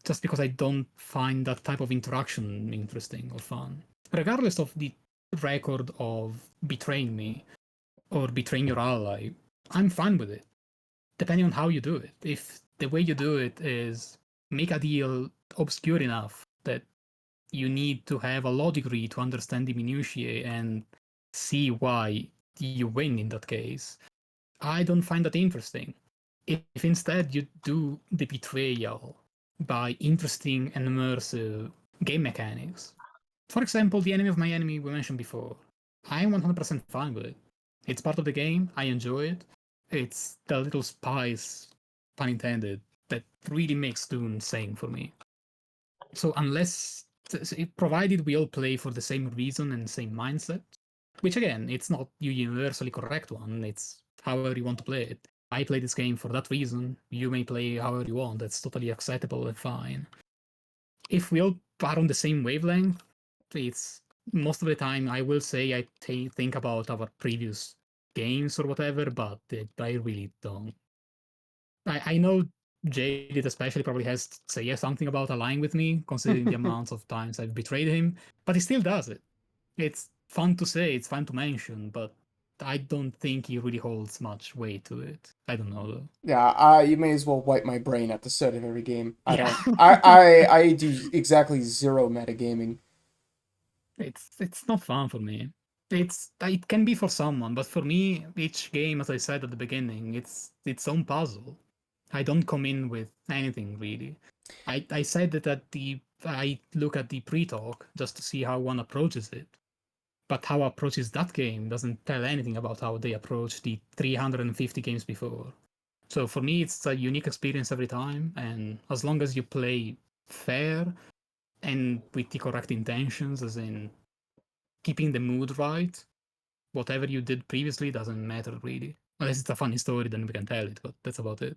just because I don't find that type of interaction interesting or fun. Regardless of the record of betraying me or betraying your ally, I'm fine with it, depending on how you do it. If the way you do it is make a deal obscure enough that you need to have a law degree to understand the minutiae and see why you win in that case. I don't find that interesting. If instead you do the betrayal by interesting and immersive game mechanics, for example, the enemy of my enemy we mentioned before, I'm 100% fine with it. It's part of the game, I enjoy it. It's the little spice, pun intended, that really makes Dune sing for me. So provided we all play for the same reason and same mindset, which again, it's not the universally correct one, it's however you want to play it. I play this game for that reason, you may play however you want, that's totally acceptable and fine. If we all are on the same wavelength, it's most of the time I will say I think about our previous games or whatever, but I really don't. I know Jaded especially probably has to say something about aligning with me, considering the amounts of times I've betrayed him, but he still does it. It's fun to say, it's fun to mention, but I don't think he really holds much weight to it. I don't know though. Yeah, you may as well wipe my brain at the start of every game. I Yeah. don't. I do exactly zero metagaming. It's not fun for me. It can be for someone, but for me, each game, as I said at the beginning, it's its own puzzle. I don't come in with anything really. I said that I look at the pre-talk just to see how one approaches it. But how approaches that game doesn't tell anything about how they approach the 350 games before. So for me, it's a unique experience every time, and as long as you play fair and with the correct intentions, as in keeping the mood right, whatever you did previously doesn't matter really. Unless it's a funny story, then we can tell it, but that's about it.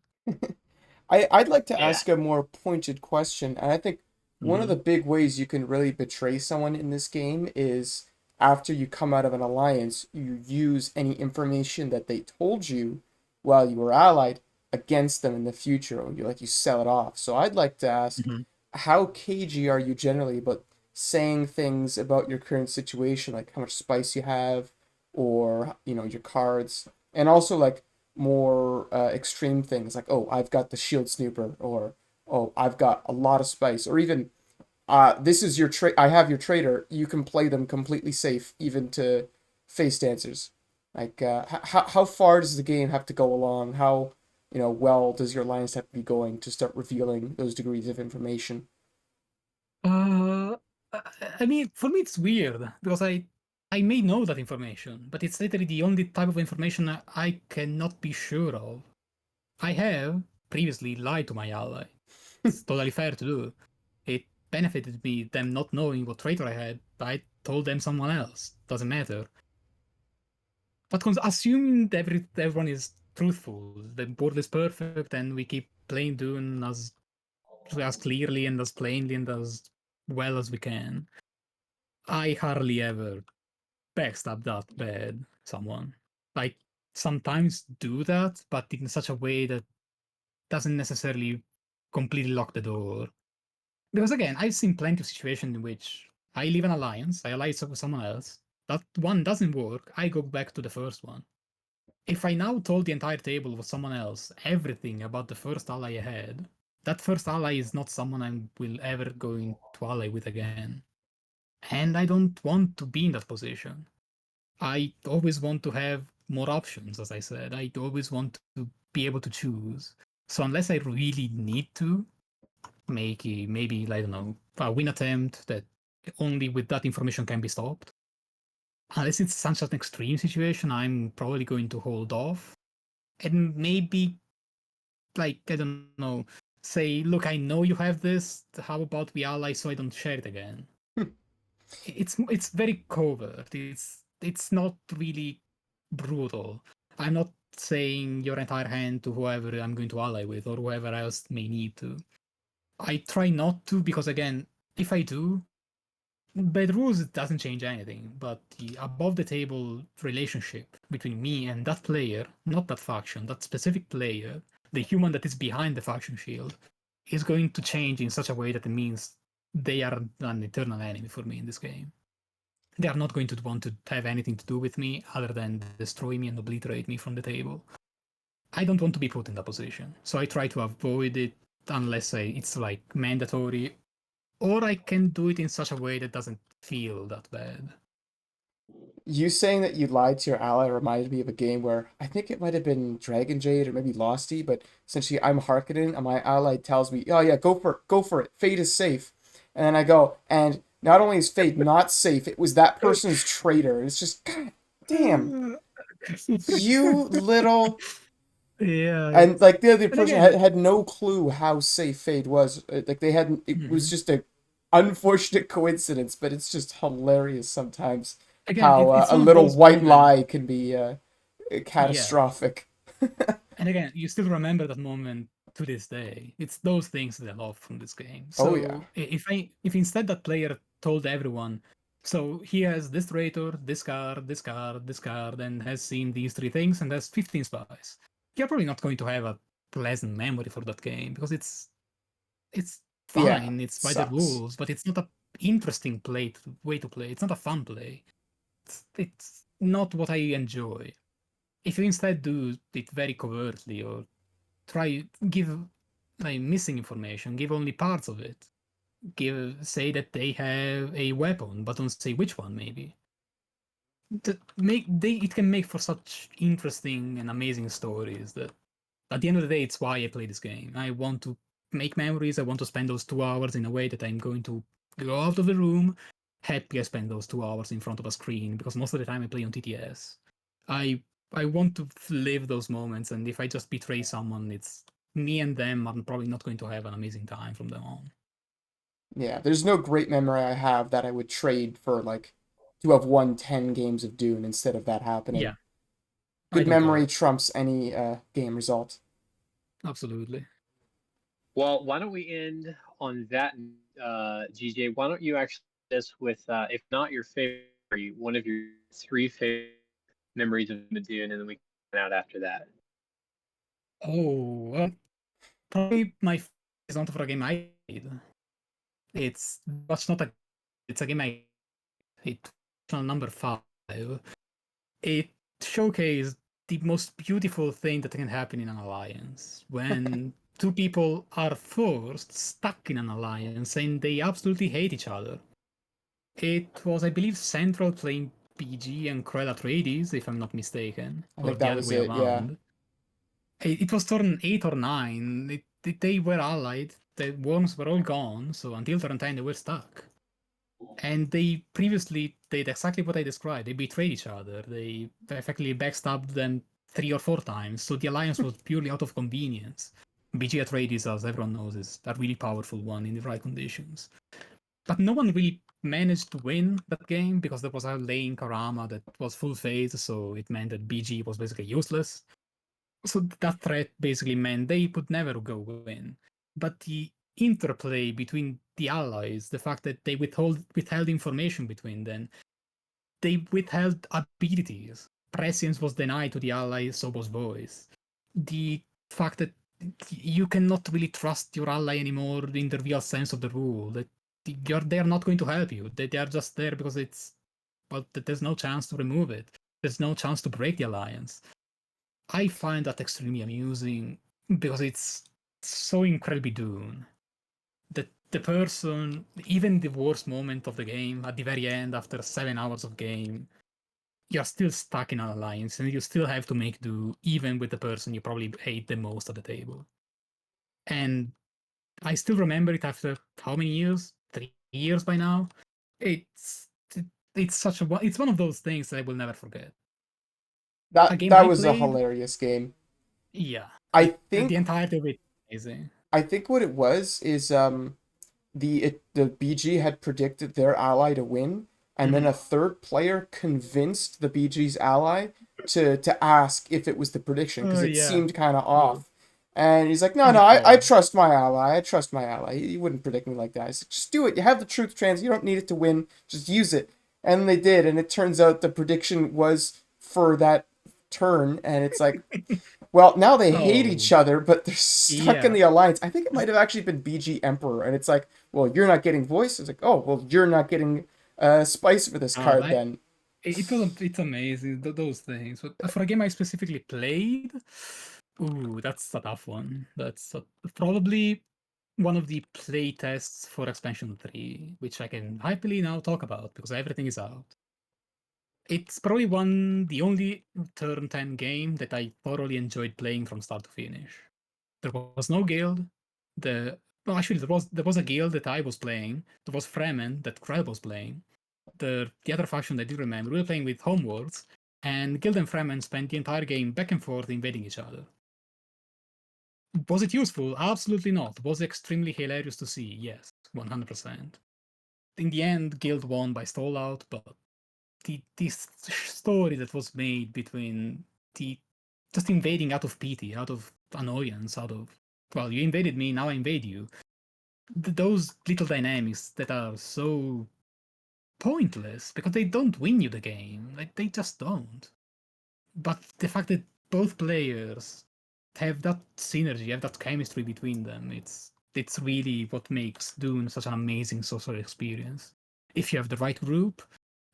I'd like to Yeah. ask a more pointed question, and I think one of the Mm-hmm. big ways you can really betray someone in this game is after you come out of an alliance, you use any information that they told you while you were allied against them in the future, or you sell it off. So I'd like to ask, Mm-hmm. how cagey are you generally about saying things about your current situation, like how much spice you have, or your cards, and also like more extreme things like, oh, I've got the shield snooper, or oh, I've got a lot of spice, or even this is your trade. I have your trader. You can play them completely safe, even to face dancers. Like, how far does the game have to go along? How well does your alliance have to be going to start revealing those degrees of information? Uh, I mean, for me it's weird because I may know that information, but it's literally the only type of information I cannot be sure of. I have previously lied to my ally. It's totally fair to do. It benefited me them not knowing what traitor I had. I told them someone else. Doesn't matter. But assuming that everyone is truthful, the board is perfect, and we keep playing Dune as clearly and as plainly and as well as we can, I hardly ever backstab that bad someone. I sometimes do that, but in such a way that doesn't necessarily completely lock the door. Because again, I've seen plenty of situations in which I leave an alliance, I ally with someone else, that one doesn't work, I go back to the first one. If I now told the entire table with someone else everything about the first ally I had, that first ally is not someone I will ever going to ally with again. And I don't want to be in that position. I always want to have more options, as I said. I always want to be able to choose. So unless I really need to make maybe, I don't know, a win attempt that only with that information can be stopped, unless it's such an extreme situation, I'm probably going to hold off and maybe, like, I don't know, say, look, I know you have this. How about we ally so I don't share it again? It's very covert. It's not really brutal. I'm not saying your entire hand to whoever I'm going to ally with or whoever else may need to. I try not to because again, if I do, by the rules it doesn't change anything. But the above the table relationship between me and that player, not that faction, that specific player, the human that is behind the faction shield, is going to change in such a way that it means they are an eternal enemy for me in this game. They are not going to want to have anything to do with me other than destroy me and obliterate me from the table. I don't want to be put in that position, so I try to avoid it unless it's like mandatory, or I can do it in such a way that doesn't feel that bad. You saying that you lied to your ally reminded me of a game where I think it might have been Dragon Jade or maybe Losty, but essentially I'm Harkonnen and my ally tells me, "Oh yeah, go for it. Fade is safe," and then I go, and not only is Fade not safe, it was that person's traitor. It's just, God damn, you little. Yeah, And it's like the other and person again, had no clue how safe Fade was. Like they hadn't. It was mhm. just a unfortunate coincidence, but it's just hilarious sometimes Again, how it's a one of little those white moments. lie can be Yeah, catastrophic. and again, you still remember that moment to this day. It's those things that I love from this game. Oh yeah, So if instead that player told everyone, so he has this traitor, this card, this card, this card, and has seen these three things and has 15 spies, you're probably not going to have a pleasant memory for that game because it's yeah, fine, it's by the sucks. rules, but it's not a interesting way to play. It's not a fun play. It's not what I enjoy. If you instead do it very covertly or try give like missing information, give only parts of it, give say that they have a weapon but don't say which one, maybe that make they it can make for such interesting and amazing stories that at the end of the day it's why I play this game. I want to make memories. I want to spend those 2 hours in a way that I'm going to go out of the room happy I spend those 2 hours in front of a screen, because most of the time I play on TTS. I want to live those moments, and if I just betray someone, it's me and them are probably not going to have an amazing time from then on. Yeah, there's no great memory I have that I would trade for like to have won 10 games of Dune instead of that happening. Yeah, I Good concur. memory trumps any game result. Absolutely. Well, why don't we end on that, GJ? Why don't you actually this with, if not your favorite, one of your three favorite memories of Dune, and then we can out after that. Oh, probably my is not for a game I played. It's but not a. It's a game I. It number 5. It showcased the most beautiful thing that can happen in an alliance when two people are forced stuck in an alliance and they absolutely hate each other. It was, I believe, Central playing PG and Cruella Atreides, if I'm not mistaken, I or think the that other was way it. Yeah, around. It was turn 8 or 9. They were allied. The worms were all gone, so until turn 10 they were stuck. And they previously did exactly what I described. They betrayed each other. They effectively backstabbed them 3 or 4 times. So the alliance was purely out of convenience. BG Atreides, as everyone knows, is a really powerful one in the right conditions. But no one really managed to win that game because there was a lane Karama that was full phase, so it meant that BG was basically useless. So that threat basically meant they could never go win. But the interplay between the allies, the fact that they withheld information between them, they withheld abilities. Prescience was denied to the allies, so was voice. The fact that you cannot really trust your ally anymore in the real sense of the rule, that they're not going to help you. They are just there because that there's no chance to remove it. There's no chance to break the alliance. I find that extremely amusing because it's so incredibly Dune that the person, even the worst moment of the game, at the very end, after 7 hours of game, you're still stuck in an alliance and you still have to make do, even with the person you probably hate the most at the table. And I still remember it after how many years? 3 years by now. It's it's such a it's one of those things that I will never forget. A game that I was a played, hilarious game. yeah, I the think entirety of it is amazing. I think what it was is the BG had predicted their ally to win, and then Mhm. a third player convinced the BG's ally to ask if it was the prediction because Oh it yeah. seemed kind of Oh, off. And he's like, no, and no, it I was. trust my ally. I trust my ally. He wouldn't predict me like that. I said, just do it. You have the truth trans. You don't need it to win. Just use it. And they did. And it turns out the prediction was for that turn. And it's like, well, now they hate Oh each other, but they're stuck in yeah. the alliance. I think it might have actually been BG Emperor, and it's like, well, you're not getting voice. It's like, oh, well, you're not getting spice for this card I then. it's amazing those things. But for a game I specifically played, ooh, that's a tough one. Probably one of the play tests for expansion 3, which I can happily now talk about because everything is out. It's probably the only turn 10 game that I thoroughly enjoyed playing from start to finish. There was no guild. Well, actually, there was a guild that I was playing. There was Fremen that Krell was playing. The other faction I do remember, we were playing with Homeworlds, and Guild and Fremen spent the entire game back and forth invading each other. Was it useful? Absolutely not. Was it extremely hilarious to see? Yes, 100%. In the end, Guild won by stall out, but this story that was made between the just invading out of pity, out of annoyance, out of, well, you invaded me, now I invade you. Those little dynamics that are so pointless because they don't win you the game. Like, they just don't. But the fact that both players have that synergy, have that chemistry between them, it's really what makes Dune such an amazing social experience. If you have the right group,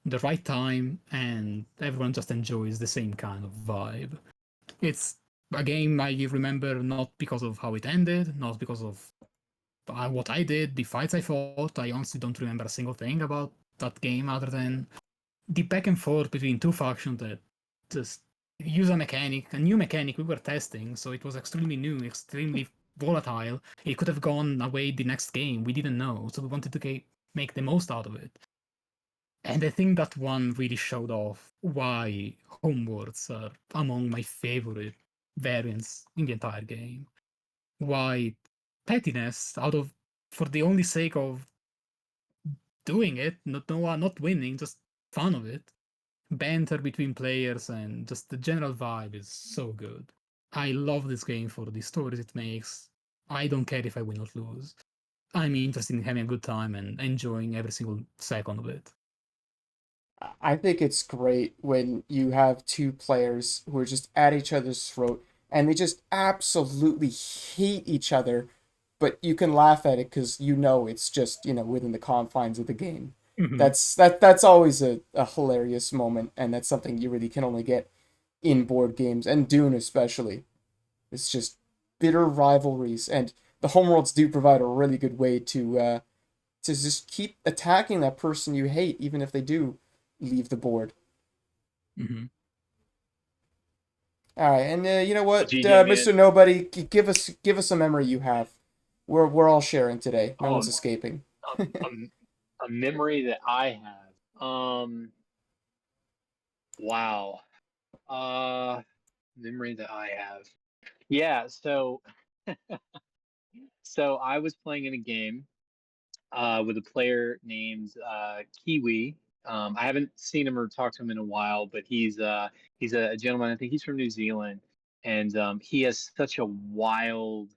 the right time, and everyone just enjoys the same kind of vibe. It's a game I remember not because of how it ended, not because of what I did, the fights I fought. I honestly don't remember a single thing about that game other than the back and forth between two factions that just use a new mechanic we were testing, so it was extremely new, extremely volatile. It could have gone away the next game, we didn't know, so we wanted to make the most out of it. And I think that one really showed off why Homeworlds are among my favorite variants in the entire game. Why pettiness, for the only sake of doing it, not winning, just fun of it, banter between players, and just the general vibe is so good. I love this game for the stories it makes. I don't care if I win or lose. I'm interested in having a good time and enjoying every single second of it. I think it's great when you have two players who are just at each other's throat and they just absolutely hate each other, but you can laugh at it because you know it's just, within the confines of the game. Mhm. That's always a hilarious moment, and that's something you really can only get in board games, and Dune especially. It's just bitter rivalries, and the homeworlds do provide a really good way to just keep attacking that person you hate, even if they do leave the board. Mhm. All right, and you know Well, what, GJ, Mr. man. Nobody, give us a memory you have. We're all sharing today. No one's Oh, escaping. a memory that I have. Wow. Uh, memory that I have. Yeah. So I was playing in a game with a player named Kiwi. I haven't seen him or talked to him in a while, but he's a gentleman. I think he's from New Zealand, and he has such a wild,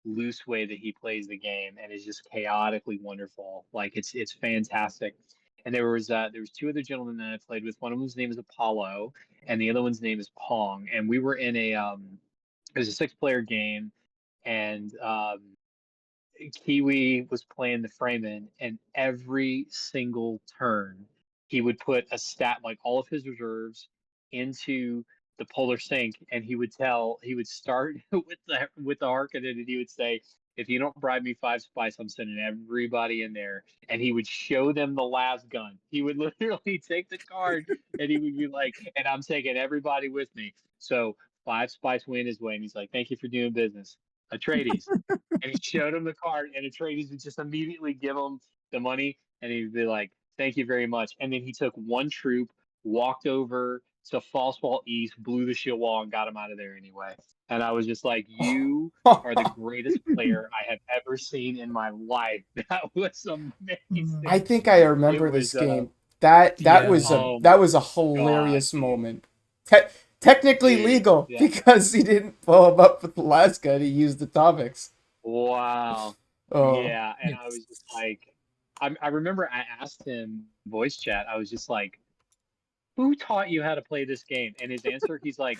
loose way that he plays the game, and is just chaotically wonderful. Like it's fantastic. And there was two other gentlemen that I played with. One of them's name is Apollo, and the other one's name is Pong. And we were in it was a six-player game, and Kiwi was playing the Freeman, and every single turn, he would put a stat like all of his reserves into the polar sink, and he would start with the Harkonnen, and he would say, "If you don't bribe me 5 spice, I'm sending everybody in there." And he would show them the last gun. He would literally take the card, and he would be like, "And I'm taking everybody with me." So 5 spice win his way, and he's like, "Thank you for doing business, Atreides." And he showed him the card, and Atreides would just immediately give him the money, and he'd be like, "Thank you very much." And then he took one troop, walked over to False Wall East, blew the shield wall, and got him out of there anyway. And I was just like, "You are the greatest player I have ever seen in my life." That was I amazing. think I It remember this was, game. That Yeah. was a oh that my was a god, hilarious dude, moment. Technically dude, legal yeah, because he didn't blow him up with the last gun. He used the topics. wow, Oh, yeah. And I was just like, I remember I asked him voice chat. I was just like, who taught you how to play this game? And his answer, he's like,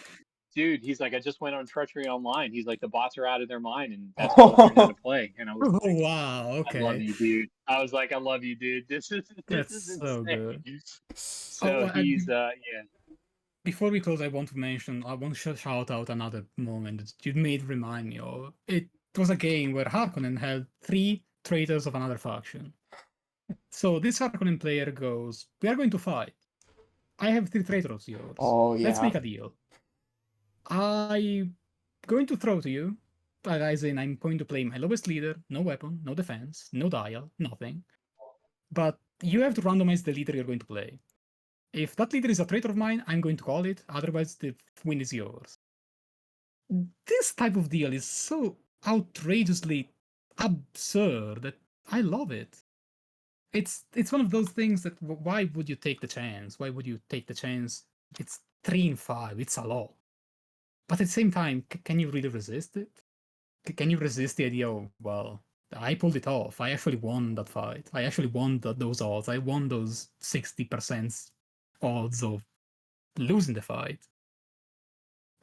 dude, he's like, I just went on Treachery Online. He's like, the bots are out of their mind, and that's how I learned how to play. And I was Oh, like, wow. I love Okay. you, dude. I was like, I love you, dude. This That's is so good. insane. Oh, So he's yeah. before we close, I want to shout out another moment that you made remind me of. It was a game where Harkonnen held three traitors of another faction. So this Harkonnen player goes, "We are going to fight. I have 3 traitor of yours. Oh Let's yeah. make a deal. I'm going to throw to you, as in I'm going to play my lowest leader, no weapon, no defense, no dial, nothing. But you have to randomize the leader you're going to play. If that leader is a traitor of mine, I'm going to call it, otherwise the win is yours. This type of deal is so outrageously absurd that I love it. It's one of those things that why would you take the chance? Why would you take the chance? It's 3-5. It's a lot. But at the same time, can you really resist it? Can you resist the idea of, well, I pulled it off. I actually won that fight. I actually won those odds. I won those 60% odds of losing the fight.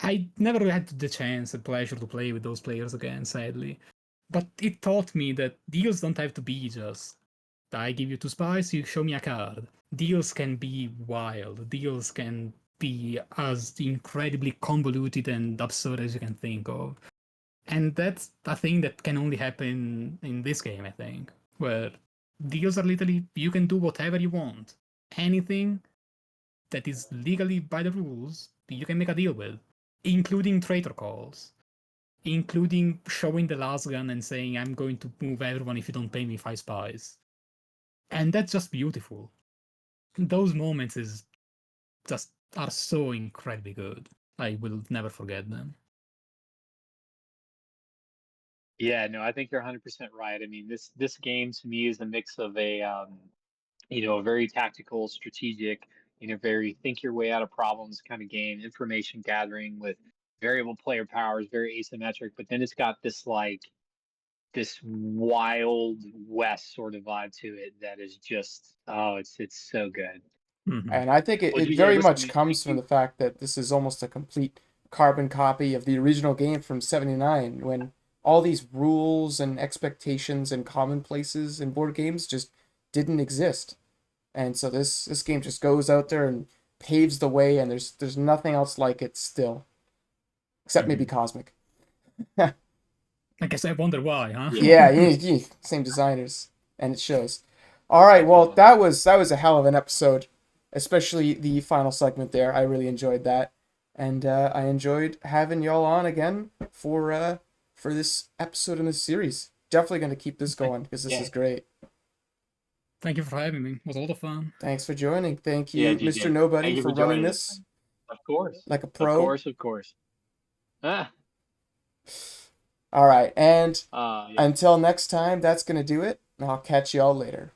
I never had the chance and pleasure to play with those players again, sadly. But it taught me that deals don't have to be just I give you 2 spies, you show me a card. Deals can be wild. Deals can be as incredibly convoluted and absurd as you can think of. And that's a thing that can only happen in this game, I think, where deals are literally you can do whatever you want. Anything that is legally by the rules, you can make a deal with, including traitor calls, including showing the last gun and saying, I'm going to move everyone if you don't pay me 5 spies. And that's just beautiful. Those moments is just are so incredibly good. I will never forget them. Yeah, no, I think you're 100% right. I mean, this game to me is a mix of a a very tactical, strategic, very think your way out of problems kind of game, information gathering with variable player powers, very asymmetric, but then it's got this this wild west sort of vibe to it that is just it's so good. Mm-hmm. And I think Well, it GJ, very listen, much man, comes thank from you. the fact that this is almost a complete carbon copy of the original game from '79, when all these rules and expectations and commonplaces in board games just didn't exist. And so this game just goes out there and paves the way, and there's nothing else like it still, except maybe Mm-hmm. Cosmic. I guess I wonder why, huh? Yeah, Yeah, same designers, and it shows. All right, well, yeah. that was a hell of an episode, especially the final segment there. I really enjoyed that, and I enjoyed having y'all on again for this episode in this series. Definitely gonna keep this going because this Yeah, is great. Thank you for having me. It was a lot of fun. Thanks for joining. Thank yeah, you, Mr. GJ. Nobody, Thank you for for running joining us, this man. Of course. like a Of pro. course, of course. Ah, All right, and yeah. until next time, that's gonna do it. I'll catch y'all later.